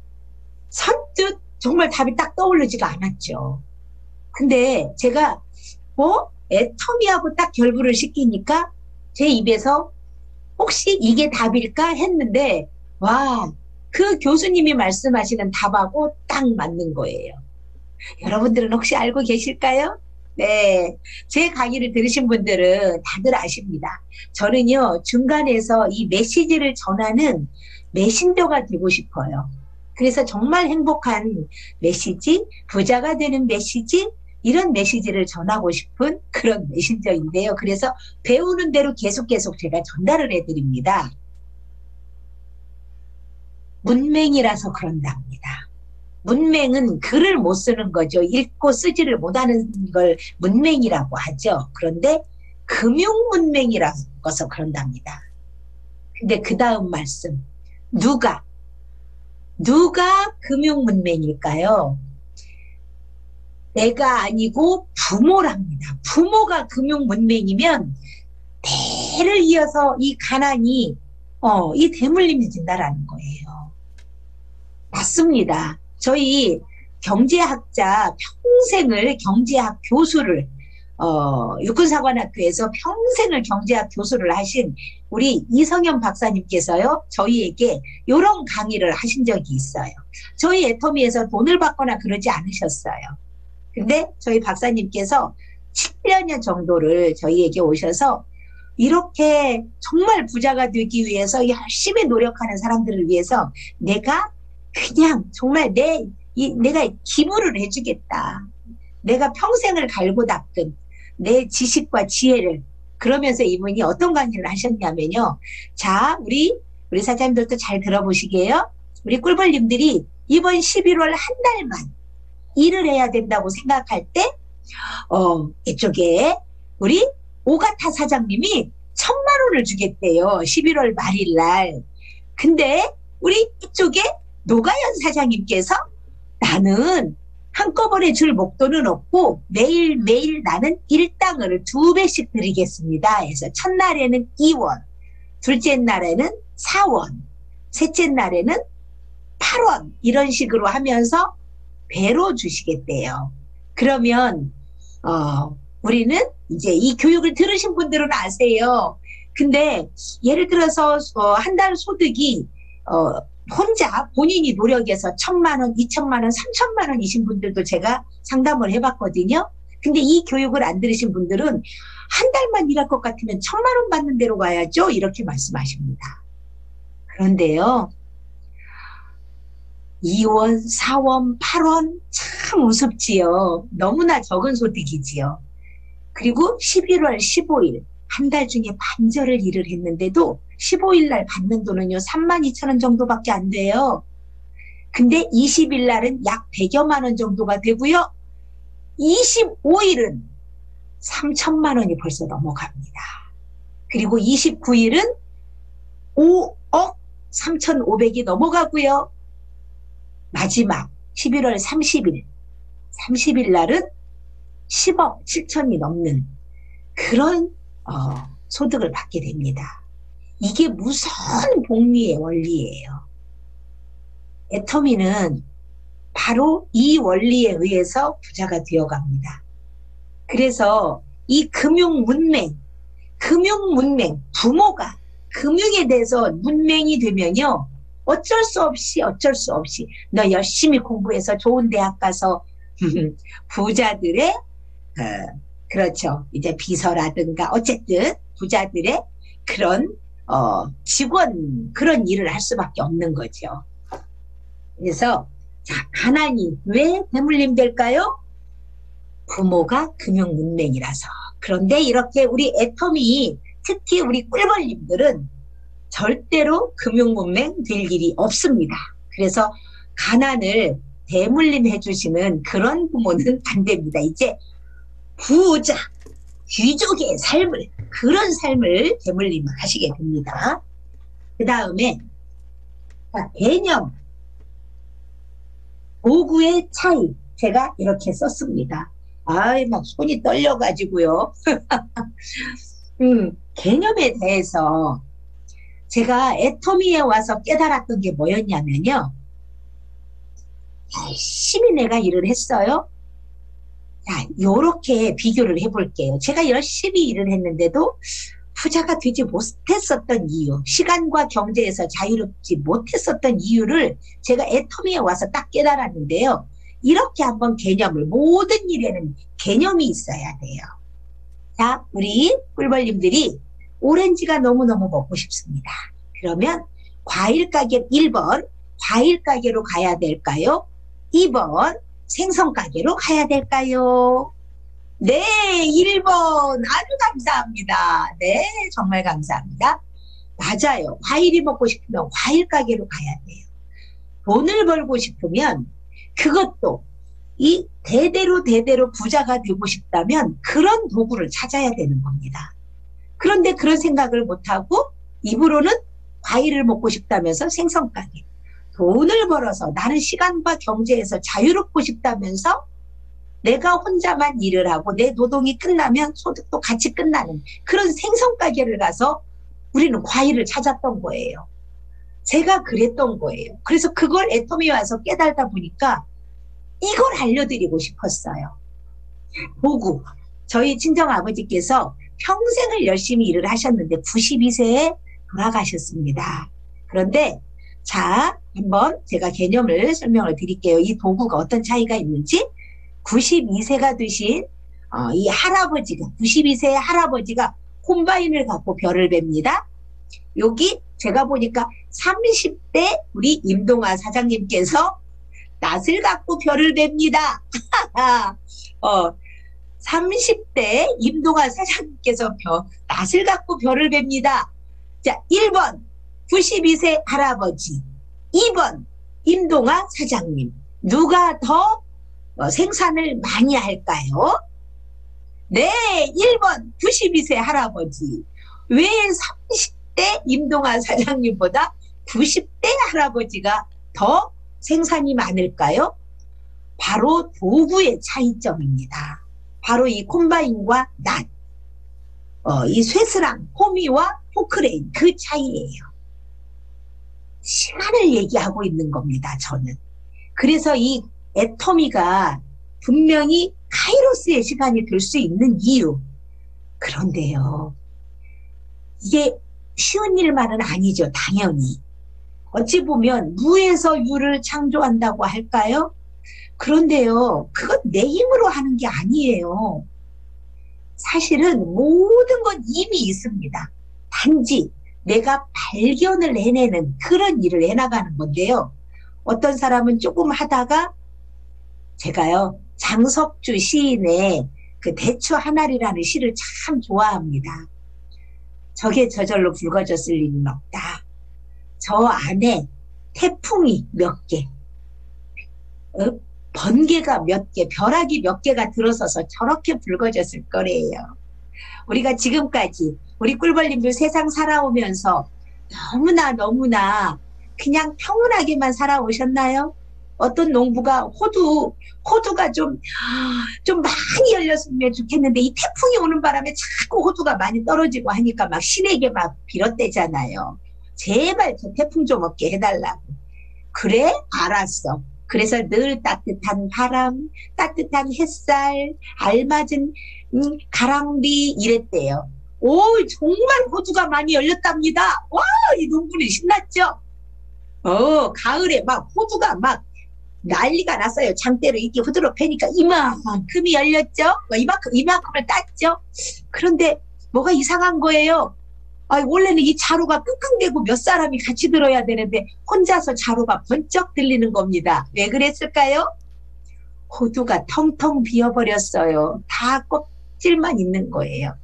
선뜻 정말 답이 딱 떠오르지가 않았죠. 근데 제가 애터미하고 딱 결부를 시키니까 제 입에서 혹시 이게 답일까 했는데 와, 그 교수님이 말씀하시는 답하고 딱 맞는 거예요. 여러분들은 혹시 알고 계실까요? 네, 제 강의를 들으신 분들은 다들 아십니다. 저는요, 중간에서 이 메시지를 전하는 메신저가 되고 싶어요. 그래서 정말 행복한 메시지, 부자가 되는 메시지, 이런 메시지를 전하고 싶은 그런 메신저인데요. 그래서 배우는 대로 계속 제가 전달을 해드립니다. 문맹이라서 그런답니다. 문맹은 글을 못 쓰는 거죠. 읽고 쓰지를 못하는 걸 문맹이라고 하죠. 그런데 금융문맹이라서 그런답니다. 근데 그 다음 말씀, 누가 금융문맹일까요? 내가 아니고 부모랍니다. 부모가 금융문맹이면 대를 이어서 이 가난이 이 대물림이 된다라는 거예요. 맞습니다. 저희 경제학자 평생을 경제학 교수를 육군사관학교에서 평생을 경제학 교수를 하신 우리 이성현 박사님께서요, 저희에게 이런 강의를 하신 적이 있어요. 저희 애터미에서 돈을 받거나 그러지 않으셨어요. 근데 저희 박사님께서 7년 정도를 저희에게 오셔서 이렇게 정말 부자가 되기 위해서 열심히 노력하는 사람들을 위해서 내가 그냥 정말 내가 기부를 해주겠다. 내가 평생을 갈고 닦은 내 지식과 지혜를, 그러면서 이분이 어떤 강의를 하셨냐면요. 자, 우리 사장님들도 잘 들어보시게요. 우리 꿀벌님들이 이번 11월 한 달만 일을 해야 된다고 생각할 때, 이쪽에 우리 오가타 사장님이 1,000만 원을 주겠대요. 11월 말일 날. 근데 우리 이쪽에 노가연 사장님께서 나는 한꺼번에 줄 목돈은 없고 매일매일 나는 일당을 2배씩 드리겠습니다. 해서 첫날에는 2원, 둘째 날에는 4원, 셋째 날에는 8원 이런 식으로 하면서 배로 주시겠대요. 그러면 우리는 이제 이 교육을 들으신 분들은 아세요. 근데 예를 들어서 한 달 소득이 혼자 본인이 노력해서 1,000만 원, 2,000만 원, 3,000만 원이신 분들도 제가 상담을 해봤거든요. 근데 이 교육을 안 들으신 분들은 한 달만 일할 것 같으면 1,000만 원 받는 데로 가야죠. 이렇게 말씀하십니다. 그런데요. 2원, 4원, 8원 참 우습지요. 너무나 적은 소득이지요. 그리고 11월 15일 한 달 중에 반절을 일을 했는데도 15일 날 받는 돈은요 32,000원 정도밖에 안 돼요. 근데 20일 날은 약 100여만 원 정도가 되고요. 25일은 3,000만 원이 벌써 넘어갑니다. 그리고 29일은 5억 3,500이 넘어가고요. 마지막 11월 30일 날은 10억 7천이 넘는 그런 소득을 받게 됩니다. 이게 무슨 복리의 원리예요. 애터미는 바로 이 원리에 의해서 부자가 되어갑니다. 그래서 이 금융문맹, 부모가 금융에 대해서 문맹이 되면요. 어쩔 수 없이 너 열심히 공부해서 좋은 대학 가서 부자들의 그렇죠. 이제 비서라든가 어쨌든 부자들의 그런 직원 그런 일을 할 수밖에 없는 거죠. 그래서 자, 가난이 왜 대물림 될까요? 부모가 금융문맹이라서. 그런데 이렇게 우리 애터미 특히 우리 꿀벌님들은 절대로 금융문맹 될 일이 없습니다. 그래서 가난을 대물림 해주시는 그런 부모는 안 됩니다. 이제 부자, 귀족의 삶을, 그런 삶을 대물림 하시게 됩니다. 그 다음에 개념, 도구의 차이 제가 이렇게 썼습니다. 아이 막 손이 떨려가지고요. 개념에 대해서 제가 애터미에 와서 깨달았던 게 뭐였냐면요. 열심히 내가 일을 했어요. 자, 요렇게 비교를 해볼게요. 제가 열심히 일을 했는데도 부자가 되지 못했었던 이유, 시간과 경제에서 자유롭지 못했었던 이유를 제가 애터미에 와서 딱 깨달았는데요. 이렇게 한번 개념을, 모든 일에는 개념이 있어야 돼요. 자, 우리 꿀벌님들이 오렌지가 너무너무 먹고 싶습니다. 그러면 과일 가게 1번, 과일 가게로 가야 될까요? 2번, 생선 가게로 가야 될까요? 네, 1번. 아주 감사합니다. 네, 정말 감사합니다. 맞아요. 과일이 먹고 싶으면 과일 가게로 가야 돼요. 돈을 벌고 싶으면 그것도 이 대대로 부자가 되고 싶다면 그런 도구를 찾아야 되는 겁니다. 그런데 그런 생각을 못하고 입으로는 과일을 먹고 싶다면서 생선 가게, 돈을 벌어서 나는 시간과 경제에서 자유롭고 싶다면서 내가 혼자만 일을 하고 내 노동이 끝나면 소득도 같이 끝나는 그런 생선 가게를 가서 우리는 과일을 찾았던 거예요. 제가 그랬던 거예요. 그래서 그걸 애터미에 와서 깨달다 보니까 이걸 알려드리고 싶었어요. 도구. 저희 친정아버지께서 평생을 열심히 일을 하셨는데 92세에 돌아가셨습니다. 그런데 자, 한번 제가 개념을 설명을 드릴게요. 이 도구가 어떤 차이가 있는지. 92세가 되신 이 할아버지가 92세의 할아버지가 콤바인을 갖고 벼를 뱁니다. 여기 제가 보니까 30대 우리 임동아 사장님께서 낫을 갖고 벼를 뱁니다. 30대 임동아 사장님께서 낫을 갖고 벼를 뱁니다. 자, 1번 92세 할아버지, 2번 임동아 사장님. 누가 더 생산을 많이 할까요? 네, 1번 92세 할아버지. 왜 30대 임동아 사장님보다 90대 할아버지가 더 생산이 많을까요? 바로 도구의 차이점입니다. 바로 이 콤바인과 낫, 이 쇠스랑, 호미와 포크레인 그 차이예요. 시간을 얘기하고 있는 겁니다, 저는. 그래서 이 애터미가 분명히 카이로스의 시간이 될 수 있는 이유. 그런데요, 이게 쉬운 일만은 아니죠, 당연히. 어찌 보면 무에서 유를 창조한다고 할까요? 그런데요, 그건 내 힘으로 하는 게 아니에요. 사실은 모든 건 이미 있습니다. 단지 내가 발견을 해내는 그런 일을 해나가는 건데요. 어떤 사람은 조금 하다가 제가요, 장석주 시인의 그 대추 하나리라는 시를 참 좋아합니다. 저게 저절로 붉어졌을 리는 없다. 저 안에 태풍이 몇 개, 번개가 몇 개, 벼락이 몇 개가 들어서서 저렇게 붉어졌을 거래요. 우리가 지금까지 우리 꿀벌님들 세상 살아오면서 너무나 그냥 평온하게만 살아오셨나요? 어떤 농부가 호두가 좀 많이 열렸으면 좋겠는데 이 태풍이 오는 바람에 자꾸 호두가 많이 떨어지고 하니까 막 신에게 막 빌었대잖아요. 제발 저 태풍 좀 없게 해달라고. 그래? 알았어. 그래서 늘 따뜻한 바람, 따뜻한 햇살, 알맞은 가랑비 이랬대요. 오, 정말 호두가 많이 열렸답니다. 와, 이 농부는 신났죠? 가을에 막 호두가 막 난리가 났어요. 장대로 이렇게 후드로 패니까 이만큼이 열렸죠? 이만큼을 땄죠? 그런데 뭐가 이상한 거예요. 원래는 이 자루가 끙끙대고 몇 사람이 같이 들어야 되는데 혼자서 자루가 번쩍 들리는 겁니다. 왜 그랬을까요? 호두가 텅텅 비어버렸어요. 다 껍질만 있는 거예요.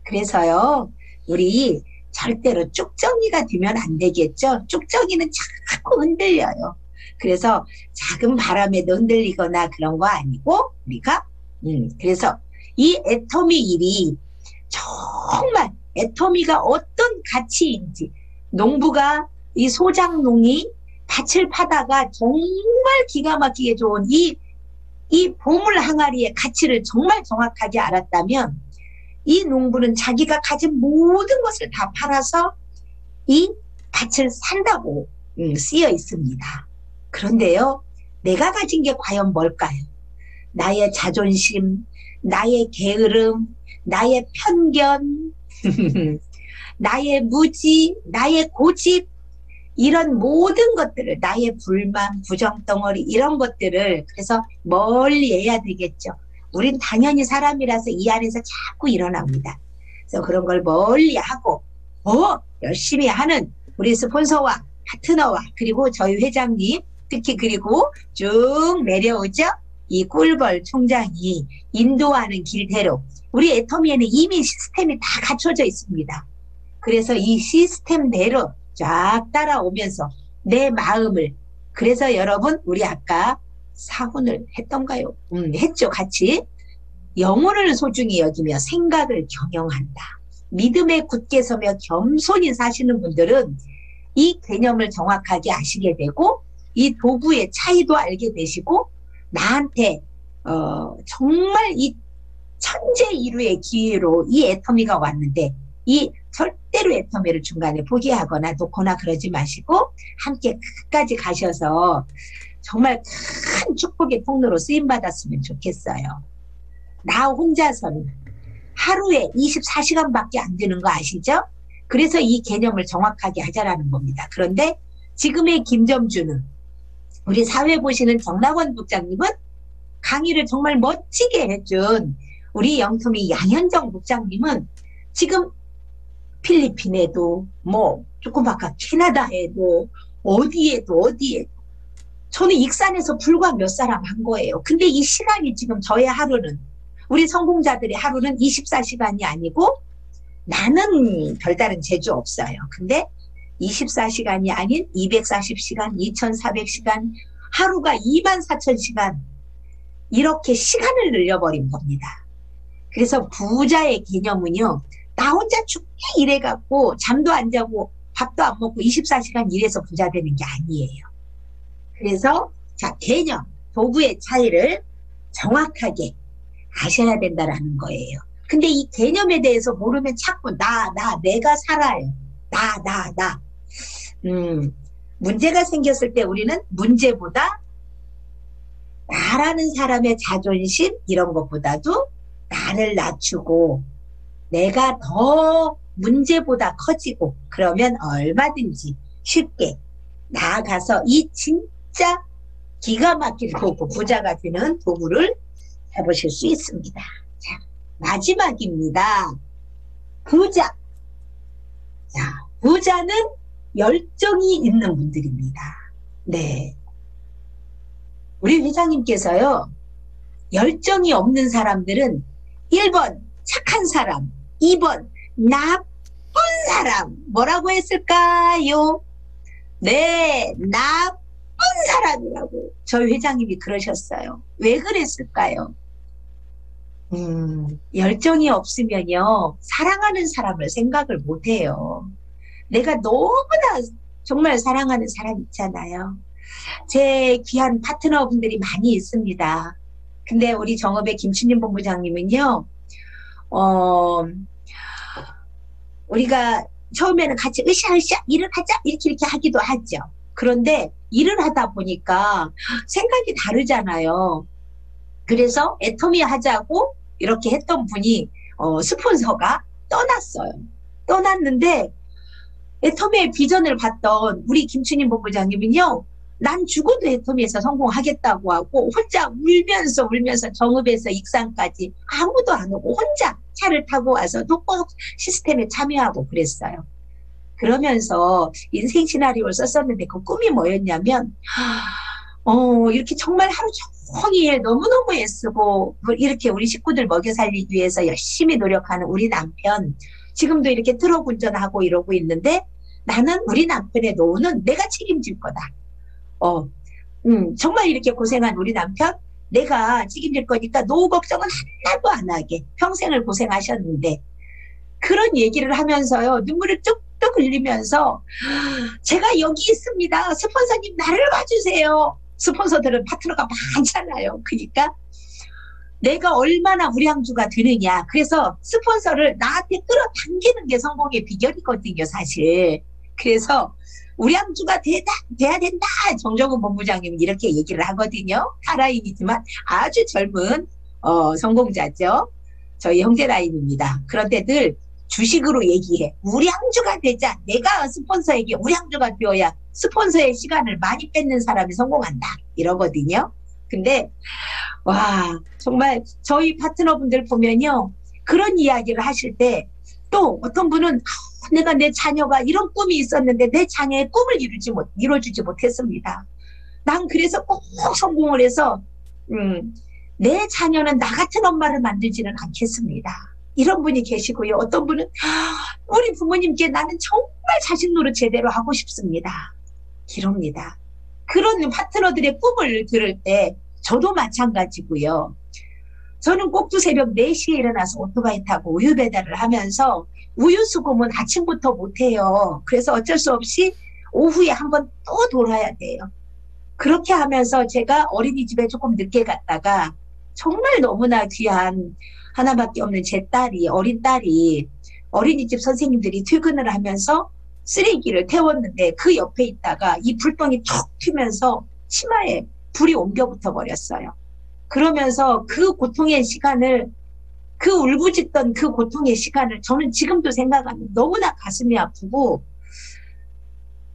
그래서요, 우리 절대로 쭉정이가 되면 안 되겠죠? 쭉정이는 자꾸 흔들려요. 그래서 작은 바람에도 흔들리거나 그런 거 아니고 우리가 그래서 이 애터미 일이 정말 애터미가 어떤 가치인지, 농부가 이 소작농이 밭을 파다가 정말 기가 막히게 좋은 이 보물 항아리의 가치를 정말 정확하게 알았다면 이 농부는 자기가 가진 모든 것을 다 팔아서 이 밭을 산다고 쓰여 있습니다. 그런데요, 내가 가진 게 과연 뭘까요? 나의 자존심, 나의 게으름, 나의 편견, 나의 무지, 나의 고집, 이런 모든 것들을, 나의 불만, 부정덩어리, 이런 것들을 그래서 멀리 해야 되겠죠. 우린 당연히 사람이라서 이 안에서 자꾸 일어납니다. 그래서 그런 걸 멀리 하고 열심히 하는 우리 스폰서와 파트너와 그리고 저희 회장님, 특히 그리고 쭉 내려오죠. 이 꿀벌 총장이 인도하는 길대로 우리 애터미에는 이미 시스템이 다 갖춰져 있습니다. 그래서 이 시스템대로 쫙 따라오면서 내 마음을, 그래서 여러분 우리 아까 사훈을 했던가요? 했죠. 같이 영혼을 소중히 여기며 생각을 경영한다. 믿음에 굳게 서며 겸손히 사시는 분들은 이 개념을 정확하게 아시게 되고 이 도구의 차이도 알게 되시고 나한테 정말 이 천재일우의 기회로 이 애터미가 왔는데 이 절대로 애터미를 중간에 포기하거나 놓거나 그러지 마시고 함께 끝까지 가셔서 정말 큰 축복의 통로로 쓰임받았으면 좋겠어요. 나 혼자서는 하루에 24시간밖에 안 되는 거 아시죠? 그래서 이 개념을 정확하게 하자라는 겁니다. 그런데 지금의 김점주는, 우리 사회 보시는 정락원 국장님은 강의를 정말 멋지게 해준 우리 영토미 양현정 국장님은 지금 필리핀에도 뭐 조금 아까 캐나다에도 어디에도 저는 익산에서 불과 몇 사람 한 거예요. 근데 이 시간이 지금 저의 하루는, 우리 성공자들의 하루는 24시간이 아니고 나는 별다른 재주 없어요. 근데 24시간이 아닌 240시간, 2400시간, 하루가 24,000시간 이렇게 시간을 늘려버린 겁니다. 그래서 부자의 개념은요, 나 혼자 죽게 일해갖고 잠도 안 자고 밥도 안 먹고 24시간 일해서 부자 되는 게 아니에요. 그래서 자, 개념, 도구의 차이를 정확하게 아셔야 된다라는 거예요. 근데 이 개념에 대해서 모르면 자꾸 내가 살아요. 나. 문제가 생겼을 때 우리는 문제보다 나라는 사람의 자존심 이런 것보다도 나를 낮추고 내가 더 문제보다 커지고 그러면 얼마든지 쉽게 나아가서 이 진짜 기가 막힐 도구, 부자가 되는 도구를 해보실 수 있습니다. 자, 마지막입니다. 부자. 자, 부자는 열정이 있는 분들입니다. 네. 우리 회장님께서요, 열정이 없는 사람들은 1번 착한 사람, 2번 나쁜 사람. 뭐라고 했을까요? 네, 나쁜 사람이라고 저희 회장님이 그러셨어요. 왜 그랬을까요? 열정이 없으면요, 사랑하는 사람을 생각을 못해요. 내가 너무나 정말 사랑하는 사람 있잖아요. 제 귀한 파트너분들이 많이 있습니다. 근데 우리 정읍의 김춘림 본부장님은요, 우리가 처음에는 같이 으쌰으쌰 일을 하자 이렇게 하기도 하죠. 그런데 일을 하다 보니까 생각이 다르잖아요. 그래서 애터미 하자고 이렇게 했던 분이 스폰서가 떠났어요. 떠났는데 애터미의 비전을 봤던 우리 김춘임 본부장님은요, 난 죽어도 애터미에서 성공하겠다고 하고 혼자 울면서 정읍에서 익산까지 아무도 안 오고 혼자 차를 타고 와서도 꼭 시스템에 참여하고 그랬어요. 그러면서 인생 시나리오를 썼었는데 그 꿈이 뭐였냐면 이렇게 정말 하루 종일 너무너무 애쓰고 이렇게 우리 식구들 먹여 살리기 위해서 열심히 노력하는 우리 남편, 지금도 이렇게 트럭 운전하고 이러고 있는데 나는 우리 남편의 노후는 내가 책임질 거다. 정말 이렇게 고생한 우리 남편 내가 책임질 거니까 노후 걱정은 하나도 안 하게 평생을 고생하셨는데, 그런 얘기를 하면서요 눈물을 뚝뚝 흘리면서 제가 여기 있습니다. 스폰서님 나를 봐주세요. 스폰서들은 파트너가 많잖아요. 그러니까 내가 얼마나 우량주가 되느냐. 그래서 스폰서를 나한테 끌어당기는 게 성공의 비결이거든요, 사실. 그래서 우량주가 돼야 된다. 정정훈 본부장님은 이렇게 얘기를 하거든요. 타라인이지만 아주 젊은 성공자죠. 저희 형제 라인입니다. 그런데 늘 주식으로 얘기해. 우량주가 되자. 내가 스폰서에게 우량주가 되어야 스폰서의 시간을 많이 뺏는 사람이 성공한다. 이러거든요. 근데 와, 정말 저희 파트너분들 보면요, 그런 이야기를 하실 때 또 어떤 분은 내가 내 자녀가 이런 꿈이 있었는데 내 자녀의 꿈을 이루어주지 못했습니다. 난 그래서 꼭 성공을 해서 내 자녀는 나 같은 엄마를 만들지는 않겠습니다. 이런 분이 계시고요. 어떤 분은 우리 부모님께 나는 정말 자식 노릇 제대로 하고 싶습니다. 이럽니다. 그런 파트너들의 꿈을 들을 때 저도 마찬가지고요. 저는 꼭두 새벽 4시에 일어나서 오토바이 타고 우유 배달을 하면서 우유 수금은 아침부터 못해요. 그래서 어쩔 수 없이 오후에 한번 또 돌아야 돼요. 그렇게 하면서 제가 어린이집에 조금 늦게 갔다가 정말 너무나 귀한 하나밖에 없는 제 딸이, 어린 딸이 어린이집 선생님들이 퇴근을 하면서 쓰레기를 태웠는데 그 옆에 있다가 이 불똥이 툭 튀면서 치마에 불이 옮겨 붙어 버렸어요. 그러면서 그 고통의 시간을 그 울부짖던 그 고통의 시간을 저는 지금도 생각하면 너무나 가슴이 아프고,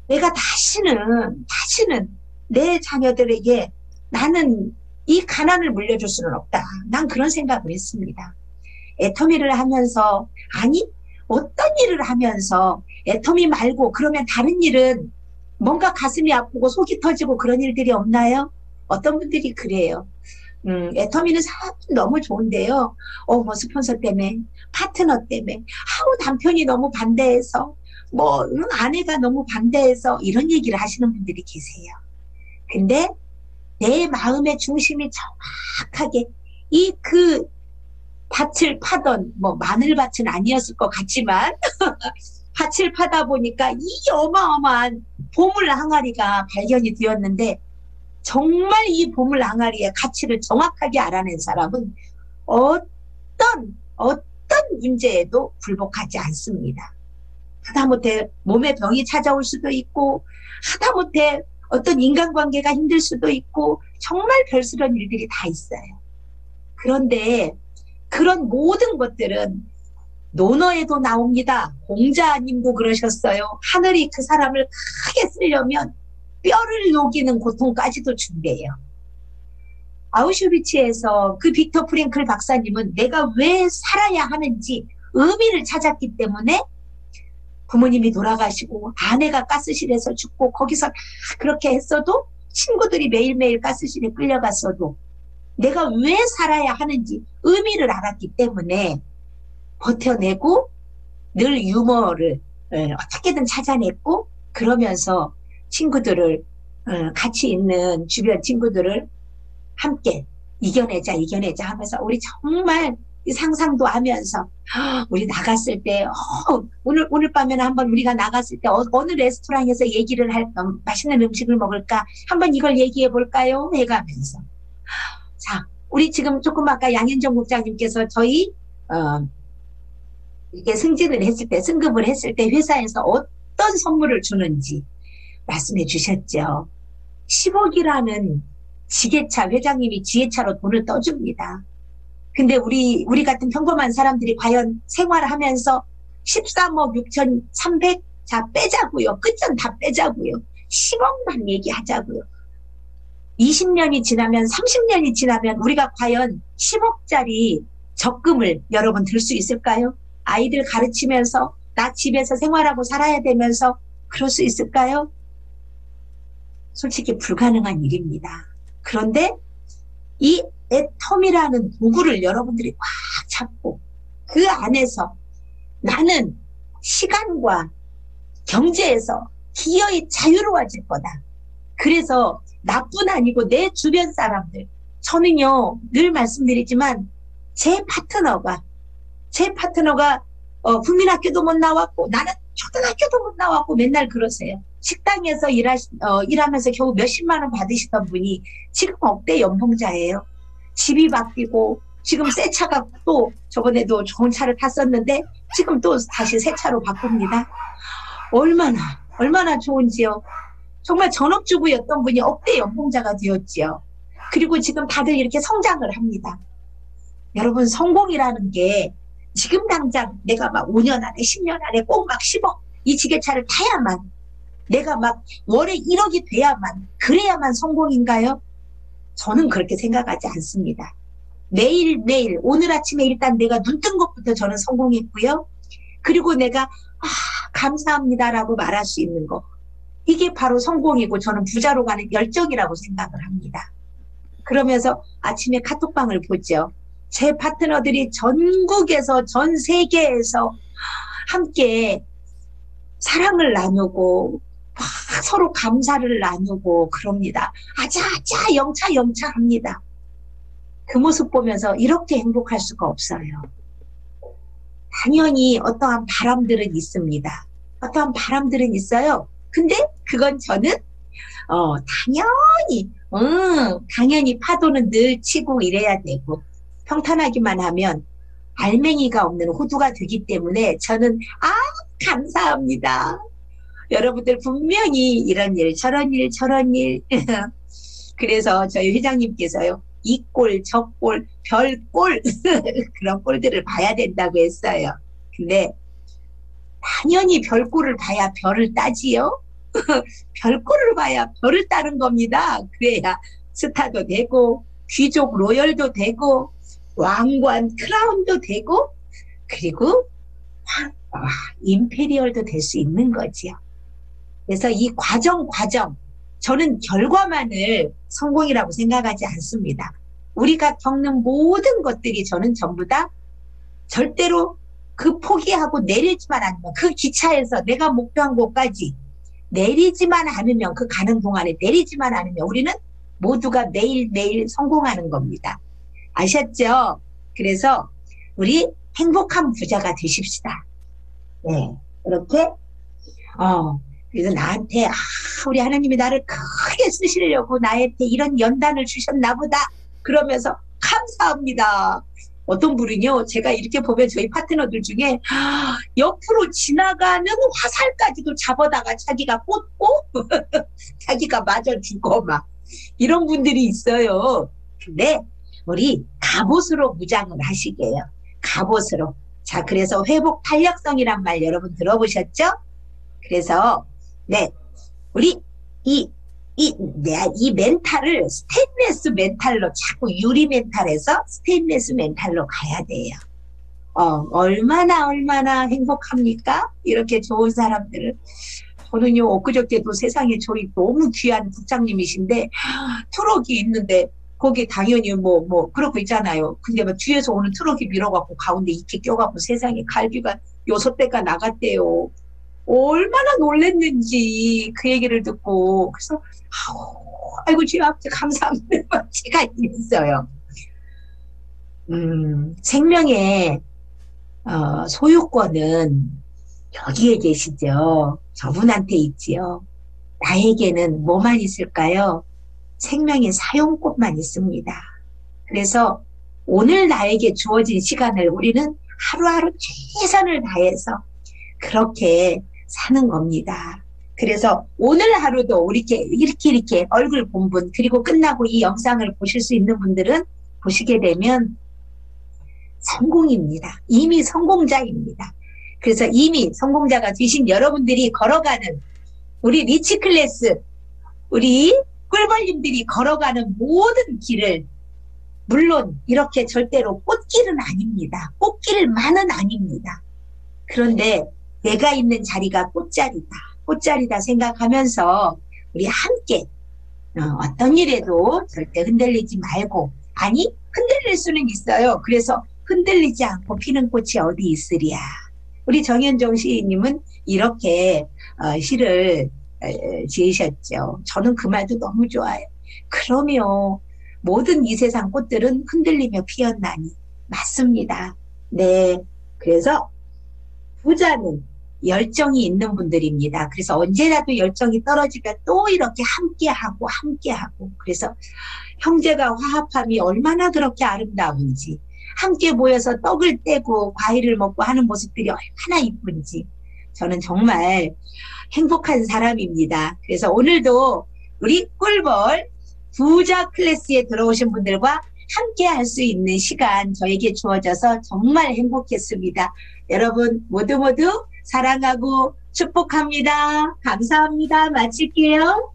내가 다시는 내 자녀들에게 나는 이 가난을 물려줄 수는 없다. 난 그런 생각을 했습니다. 애터미를 하면서, 아니, 어떤 일을 하면서 애터미 말고 그러면 다른 일은 뭔가 가슴이 아프고 속이 터지고 그런 일들이 없나요? 어떤 분들이 그래요. 애터미는 참 너무 좋은데요. 뭐 스폰서 때문에, 파트너 때문에, 남편이 너무 반대해서, 아내가 너무 반대해서 이런 얘기를 하시는 분들이 계세요. 근데 내 마음의 중심이 정확하게 그 밭을 파던, 마늘밭은 아니었을 것 같지만, 밭을 파다 보니까 이 어마어마한 보물 항아리가 발견이 되었는데, 정말 이 보물 항아리의 가치를 정확하게 알아낸 사람은 어떤 문제에도 굴복하지 않습니다. 하다못해 몸에 병이 찾아올 수도 있고, 하다못해 어떤 인간관계가 힘들 수도 있고, 정말 별스러운 일들이 다 있어요. 그런데 그런 모든 것들은 논어에도 나옵니다. 공자님도 그러셨어요. 하늘이 그 사람을 크게 쓰려면 뼈를 녹이는 고통까지도 준대요. 아우슈비츠에서 그 빅터 프랭클 박사님은 내가 왜 살아야 하는지 의미를 찾았기 때문에, 부모님이 돌아가시고 아내가 가스실에서 죽고 거기서 다 그렇게 했어도, 친구들이 매일매일 가스실에 끌려갔어도 내가 왜 살아야 하는지 의미를 알았기 때문에 버텨내고 늘 유머를 어떻게든 찾아냈고, 그러면서 친구들을, 같이 있는 주변 친구들을 함께 이겨내자 하면서, 우리 정말 상상도 하면서, 우리 나갔을 때, 오늘 밤에는 한번 우리가 나갔을 때 어느 레스토랑에서 얘기를 할까, 맛있는 음식을 먹을까, 한번 이걸 얘기해 볼까요? 해가면서. 자, 우리 지금 조금 아까 양현정 국장님께서 저희 이렇게 승진을 했을 때, 승급을 했을 때 회사에서 어떤 선물을 주는지 말씀해 주셨죠. 10억이라는 지게차, 회장님이 지게차로 돈을 떠줍니다. 근데 우리 같은 평범한 사람들이 과연 생활하면서 13억 6,300, 자, 빼자고요. 끝전 다 빼자고요. 10억만 얘기하자고요. 20년이 지나면, 30년이 지나면 우리가 과연 10억짜리 적금을 여러분 들 수 있을까요? 아이들 가르치면서, 나 집에서 생활하고 살아야 되면서 그럴 수 있을까요? 솔직히 불가능한 일입니다. 그런데 이 애텀이라는 도구를 여러분들이 꽉 잡고 그 안에서 나는 시간과 경제에서 기어이 자유로워질 거다. 그래서 나뿐 아니고 내 주변 사람들, 저는요 늘 말씀드리지만 제 파트너가 국민학교도 못 나왔고 나는 초등학교도 못 나왔고 맨날 그러세요. 식당에서 일하면서 겨우 몇십만 원 받으시던 분이 지금 억대 연봉자예요. 집이 바뀌고 지금 새 차가, 또 저번에도 좋은 차를 탔었는데 지금 또 다시 새 차로 바꿉니다. 얼마나 좋은지요. 정말 전업주부였던 분이 억대 연봉자가 되었지요. 그리고 지금 다들 이렇게 성장을 합니다. 여러분, 성공이라는 게 지금 당장 내가 막 5년 안에 10년 안에 꼭 막 10억 이 지게차를 타야만, 내가 막 월에 1억이 돼야만, 그래야만 성공인가요? 저는 그렇게 생각하지 않습니다. 매일매일 오늘 아침에 일단 내가 눈 뜬 것부터 저는 성공했고요. 그리고 내가 감사합니다라고 말할 수 있는 거, 이게 바로 성공이고 저는 부자로 가는 열정이라고 생각을 합니다. 그러면서 아침에 카톡방을 보죠. 제 파트너들이 전국에서, 전 세계에서 함께 사랑을 나누고 서로 감사를 나누고 그럽니다. 아자아자 영차 합니다. 그 모습 보면서 이렇게 행복할 수가 없어요. 당연히 어떠한 바람들은 있습니다. 어떠한 바람들은 있어요. 근데 그건 저는 당연히 파도는 늘 치고 이래야 되고, 평탄하기만 하면 알맹이가 없는 호두가 되기 때문에 저는 감사합니다. 여러분들 분명히 이런 일 저런 일 그래서 저희 회장님께서요, 이 꼴, 저 꼴, 별 꼴, 그런 꼴들을 봐야 된다고 했어요. 근데 당연히 별 꼴을 봐야 별을 따지요. 별 꼴을 봐야 별을 따는 겁니다. 그래야 스타도 되고, 귀족 로열도 되고, 왕관 크라운도 되고, 그리고 임페리얼도 될 수 있는 거지요. 그래서 이 과정, 저는 결과만을 성공이라고 생각하지 않습니다. 우리가 겪는 모든 것들이 저는 전부 다 절대로 그 포기하고 내리지만 않으면, 그 기차에서 내가 목표한 곳까지 내리지만 않으면, 그 가는 동안에 내리지만 않으면 우리는 모두가 매일매일 성공하는 겁니다. 아셨죠? 그래서 우리 행복한 부자가 되십시다. 네, 그렇게 그래서 나한테 우리 하나님이 나를 크게 쓰시려고 나한테 이런 연단을 주셨나 보다 그러면서 감사합니다. 어떤 분은요, 제가 이렇게 보면 저희 파트너들 중에 옆으로 지나가는 화살까지도 잡아다가 자기가 꽂고 자기가 맞아 주고 막 이런 분들이 있어요. 근데 우리 갑옷으로 무장을 하시게요. 갑옷으로. 자, 그래서 회복 탄력성이란 말 여러분 들어보셨죠? 그래서 네, 우리 이 멘탈을 스테인리스 멘탈로, 자꾸 유리 멘탈에서 스테인리스 멘탈로 가야 돼요. 얼마나 행복합니까? 이렇게 좋은 사람들을. 저는요, 엊그저께도 세상에 저희 너무 귀한 국장님이신데 트럭이 있는데 거기 당연히 그렇고 있잖아요. 근데 막 뒤에서 오는 트럭이 밀어갖고 가운데 이렇게 껴갖고 세상에 갈비가 6대가 나갔대요. 얼마나 놀랬는지 그 얘기를 듣고. 그래서 아이고 주여 앞에 감사합니다. 제가 이랬어요. 생명의 소유권은 여기에 계시죠. 저분한테 있지요. 나에게는 뭐만 있을까요? 생명의 사용권만 있습니다. 그래서 오늘 나에게 주어진 시간을 우리는 하루하루 최선을 다해서 그렇게 사는 겁니다. 그래서 오늘 하루도 이렇게 얼굴 본 분, 그리고 끝나고 이 영상을 보실 수 있는 분들은 보시게 되면 성공입니다. 이미 성공자입니다. 그래서 이미 성공자가 되신 여러분들이 걸어가는 우리 리치 클래스, 우리 꿀벌님들이 걸어가는 모든 길을, 물론 이렇게 절대로 꽃길은 아닙니다. 꽃길만은 아닙니다. 그런데 내가 있는 자리가 꽃자리다 생각하면서 우리 함께 어떤 일에도 절대 흔들리지 말고, 아니 흔들릴 수는 있어요. 그래서 흔들리지 않고 피는 꽃이 어디 있으랴. 우리 정현정 시인님은 이렇게 시를 지으셨죠. 저는 그 말도 너무 좋아요. 그러면 모든 이 세상 꽃들은 흔들리며 피었나니. 맞습니다. 네, 그래서 부자는 열정이 있는 분들입니다. 그래서 언제라도 열정이 떨어지면 또 이렇게 함께하고. 그래서 형제가 화합함이 얼마나 그렇게 아름다운지, 함께 모여서 떡을 떼고 과일을 먹고 하는 모습들이 얼마나 이쁜지, 저는 정말 행복한 사람입니다. 그래서 오늘도 우리 꿀벌 부자 클래스에 들어오신 분들과 함께 할 수 있는 시간 저에게 주어져서 정말 행복했습니다. 여러분 모두 사랑하고 축복합니다. 감사합니다. 마칠게요.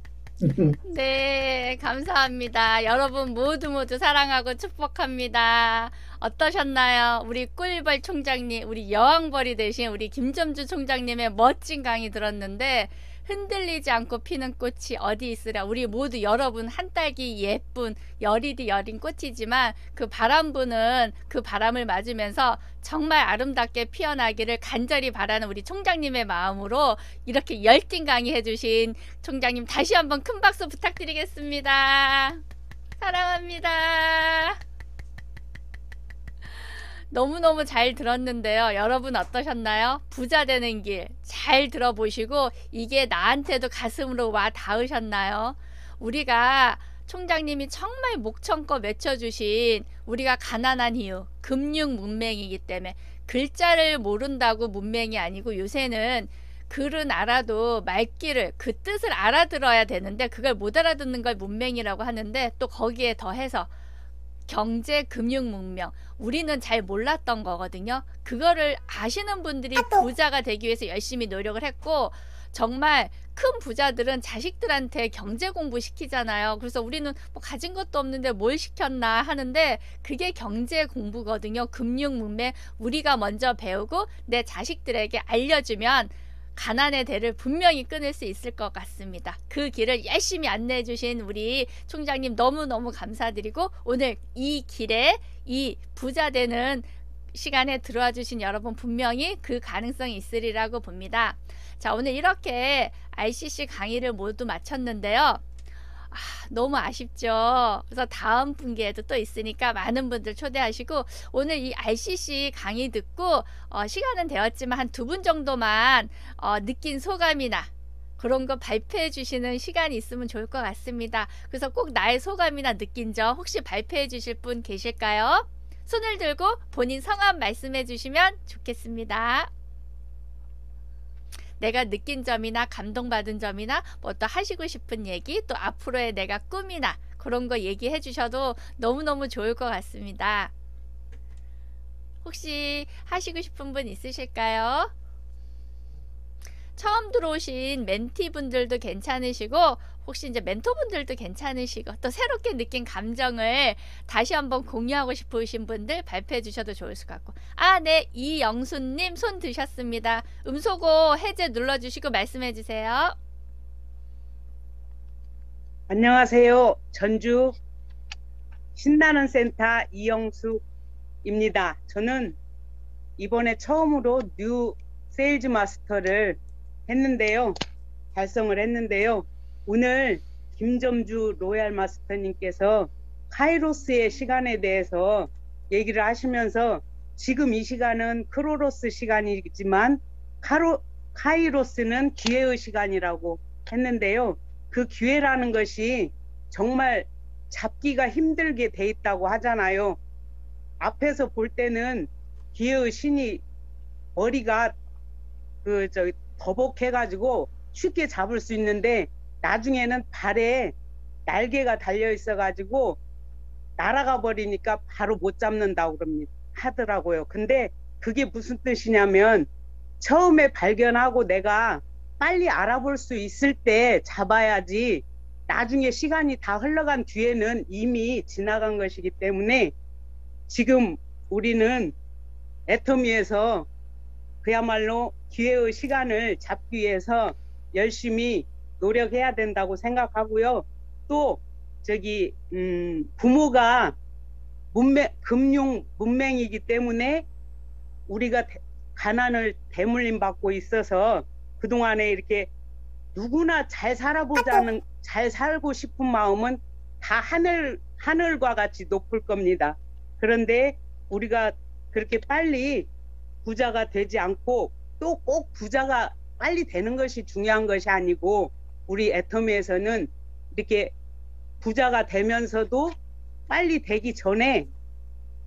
네, 감사합니다. 여러분 모두 사랑하고 축복합니다. 어떠셨나요? 우리 꿀벌 총장님, 우리 여왕벌이 되신 우리 김점주 총장님의 멋진 강의 들었는데, 흔들리지 않고 피는 꽃이 어디 있으랴. 우리 모두 여러분 한 딸기 예쁜 여리디 여린 꽃이지만 그 바람 부는 그 바람을 맞으면서 정말 아름답게 피어나기를 간절히 바라는 우리 총장님의 마음으로 이렇게 열띤 강의 해주신 총장님 다시 한번 큰 박수 부탁드리겠습니다. 사랑합니다. 너무너무 잘 들었는데요. 여러분 어떠셨나요? 부자 되는 길 잘 들어보시고 이게 나한테도 가슴으로 와 닿으셨나요? 우리가 총장님이 정말 목청껏 외쳐주신, 우리가 가난한 이유 금융 문맹이기 때문에, 글자를 모른다고 문맹이 아니고, 요새는 글은 알아도 말귀를, 그 뜻을 알아들어야 되는데 그걸 못 알아듣는 걸 문맹이라고 하는데, 또 거기에 더해서 경제, 금융, 문명. 우리는 잘 몰랐던 거거든요. 그거를 아시는 분들이 부자가 되기 위해서 열심히 노력을 했고, 정말 큰 부자들은 자식들한테 경제 공부 시키잖아요. 그래서 우리는 뭐 가진 것도 없는데 뭘 시켰나 하는데, 그게 경제 공부거든요. 금융, 문명 우리가 먼저 배우고 내 자식들에게 알려주면 가난의 대를 분명히 끊을 수 있을 것 같습니다. 그 길을 열심히 안내해 주신 우리 총장님 너무너무 감사드리고, 오늘 이 길에 이 부자 되는 시간에 들어와 주신 여러분 분명히 그 가능성이 있으리라고 봅니다. 자, 오늘 이렇게 RCC 강의를 모두 마쳤는데요. 너무 아쉽죠. 그래서 다음 분기에도 또 있으니까 많은 분들 초대하시고, 오늘 이 RCC 강의 듣고 시간은 되었지만 한 2분 정도만 느낀 소감이나 그런 거 발표해 주시는 시간이 있으면 좋을 것 같습니다. 그래서 꼭 나의 소감이나 느낀 점 혹시 발표해 주실 분 계실까요? 손을 들고 본인 성함 말씀해 주시면 좋겠습니다. 내가 느낀 점이나 감동받은 점이나 뭐 또 하시고 싶은 얘기, 또 앞으로의 내가 꿈이나 그런 거 얘기해 주셔도 너무너무 좋을 것 같습니다. 혹시 하시고 싶은 분 있으실까요? 처음 들어오신 멘티분들도 괜찮으시고, 혹시 이제 멘토분들도 괜찮으시고, 또 새롭게 느낀 감정을 다시 한번 공유하고 싶으신 분들 발표해 주셔도 좋을 것 같고. 네, 이영수님 손 드셨습니다. 음소거 해제 눌러주시고 말씀해 주세요. 안녕하세요. 전주 신나는 센터 이영수입니다. 저는 이번에 처음으로 뉴 세일즈 마스터를 달성을 했는데요. 오늘 김점주 로얄 마스터님께서 카이로스의 시간에 대해서 얘기를 하시면서, 지금 이 시간은 크로노스 시간이지만 카이로스는 기회의 시간이라고 했는데요. 그 기회라는 것이 정말 잡기가 힘들게 돼 있다고 하잖아요. 앞에서 볼 때는 기회의 신이 머리가 더벅해가지고 쉽게 잡을 수 있는데, 나중에는 발에 날개가 달려 있어가지고 날아가 버리니까 바로 못 잡는다고 하더라고요. 근데 그게 무슨 뜻이냐면, 처음에 발견하고 내가 빨리 알아볼 수 있을 때 잡아야지, 나중에 시간이 다 흘러간 뒤에는 이미 지나간 것이기 때문에, 지금 우리는 애터미에서 그야말로 기회의 시간을 잡기 위해서 열심히 노력해야 된다고 생각하고요. 또 부모가 금융 문맹이기 때문에 우리가 가난을 대물림 받고 있어서 그동안에 이렇게 누구나 잘 살고 싶은 마음은 다 하늘과 같이 높을 겁니다. 그런데 우리가 그렇게 빨리 부자가 되지 않고, 또 꼭 부자가 빨리 되는 것이 중요한 것이 아니고, 우리 애터미에서는 이렇게 부자가 되면서도 빨리 되기 전에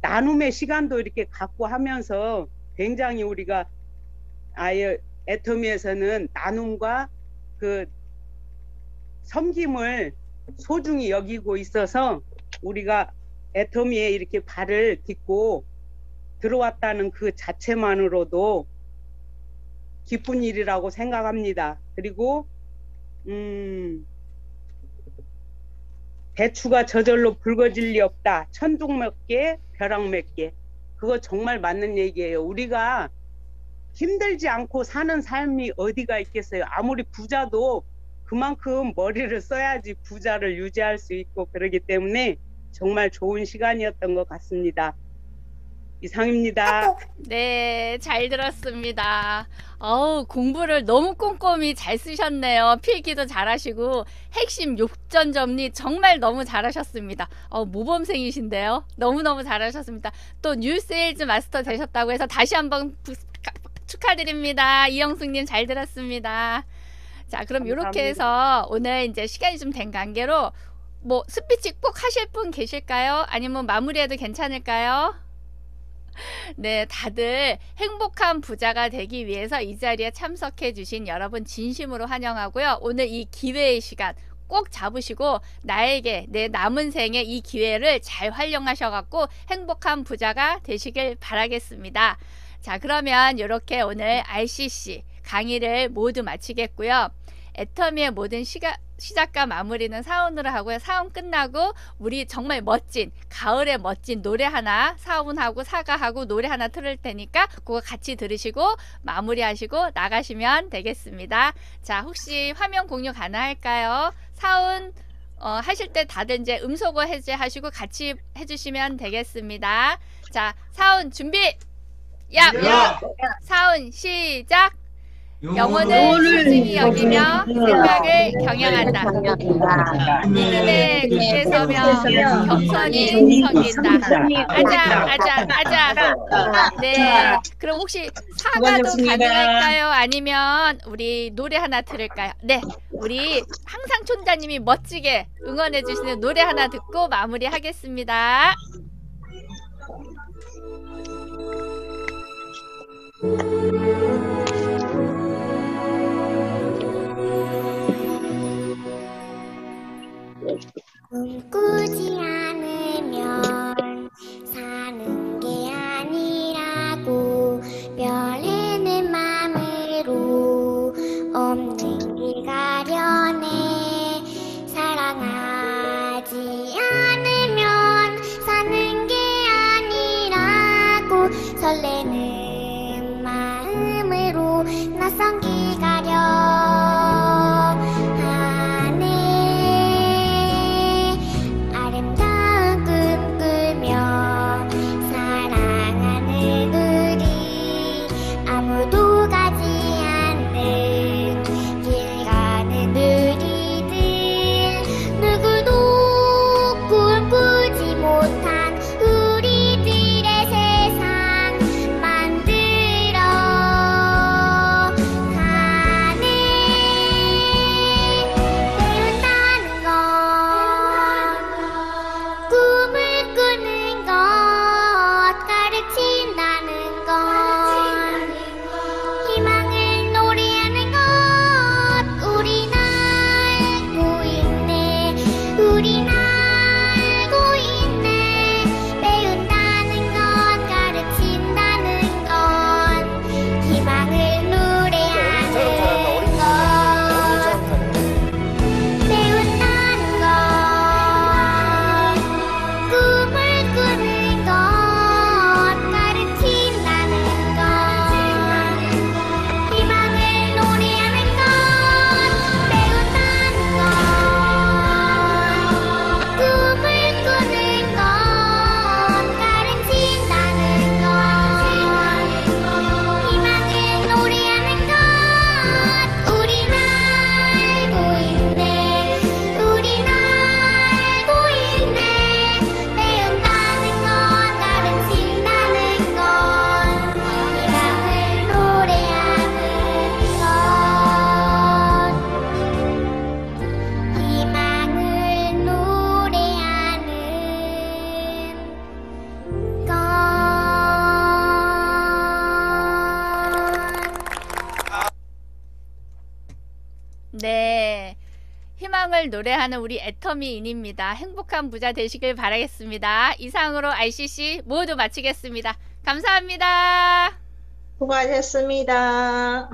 나눔의 시간도 이렇게 갖고 하면서, 굉장히 우리가 애터미에서는 나눔과 그 섬김을 소중히 여기고 있어서, 우리가 애터미에 이렇게 발을 딛고 들어왔다는 그 자체만으로도 기쁜 일이라고 생각합니다. 그리고 대추가 저절로 붉어질 리 없다. 천둥 몇 개, 벼락 몇 개. 그거 정말 맞는 얘기예요. 우리가 힘들지 않고 사는 삶이 어디가 있겠어요. 아무리 부자도 그만큼 머리를 써야지 부자를 유지할 수 있고, 그러기 때문에 정말 좋은 시간이었던 것 같습니다. 이상입니다. 네, 잘 들었습니다. 공부를 너무 꼼꼼히 잘 쓰셨네요. 필기도 잘하시고 핵심 욕전 정리 정말 너무 잘하셨습니다. 모범생이신데요. 너무너무 잘하셨습니다. 또 뉴 세일즈 마스터 되셨다고 해서 다시 한번 축하드립니다. 이영숙님 잘 들었습니다. 자, 그럼 이렇게 해서 오늘 이제 시간이 좀 된 관계로 뭐 스피치 꼭 하실 분 계실까요? 아니면 마무리해도 괜찮을까요? 네, 다들 행복한 부자가 되기 위해서 이 자리에 참석해 주신 여러분 진심으로 환영하고요. 오늘 이 기회의 시간 꼭 잡으시고 나에게 내 남은 생에 이 기회를 잘 활용하셔갖고 행복한 부자가 되시길 바라겠습니다. 자, 그러면 이렇게 오늘 RCC 강의를 모두 마치겠고요. 애터미의 모든 시작과 마무리는 사운으로 하고요. 사운 끝나고 우리 정말 멋진 가을에 멋진 노래 하나, 사운하고 사가하고 노래 하나 틀을 테니까 그거 같이 들으시고 마무리하시고 나가시면 되겠습니다. 자, 혹시 화면 공유 가능할까요? 사운 하실 때 다들 이제 음소거 해제하시고 같이 해주시면 되겠습니다. 자, 사운 준비! 야! 사운 시작! 영혼을 소중히 여기며 생각을 경영한다. 믿음에 굳게 서며 겸손히 섬긴다. 아자. 네. 그럼 혹시 사과도 가능할까요? 아니면 우리 노래 하나 들을까요? 네. 우리 항상 촌자님이 멋지게 응원해 주시는 노래 하나 듣고 마무리하겠습니다. 꿈꾸지 않으면 사는 게 아니라고 별에는 맘으로 없는 길 가려내 사랑하지 않으면 사는 게 아니라고 설레는 마음으로 낯선 길 가려 네. 희망을 노래하는 우리 애터미인입니다. 행복한 부자 되시길 바라겠습니다. 이상으로 RCC 모두 마치겠습니다. 감사합니다. 수고하셨습니다.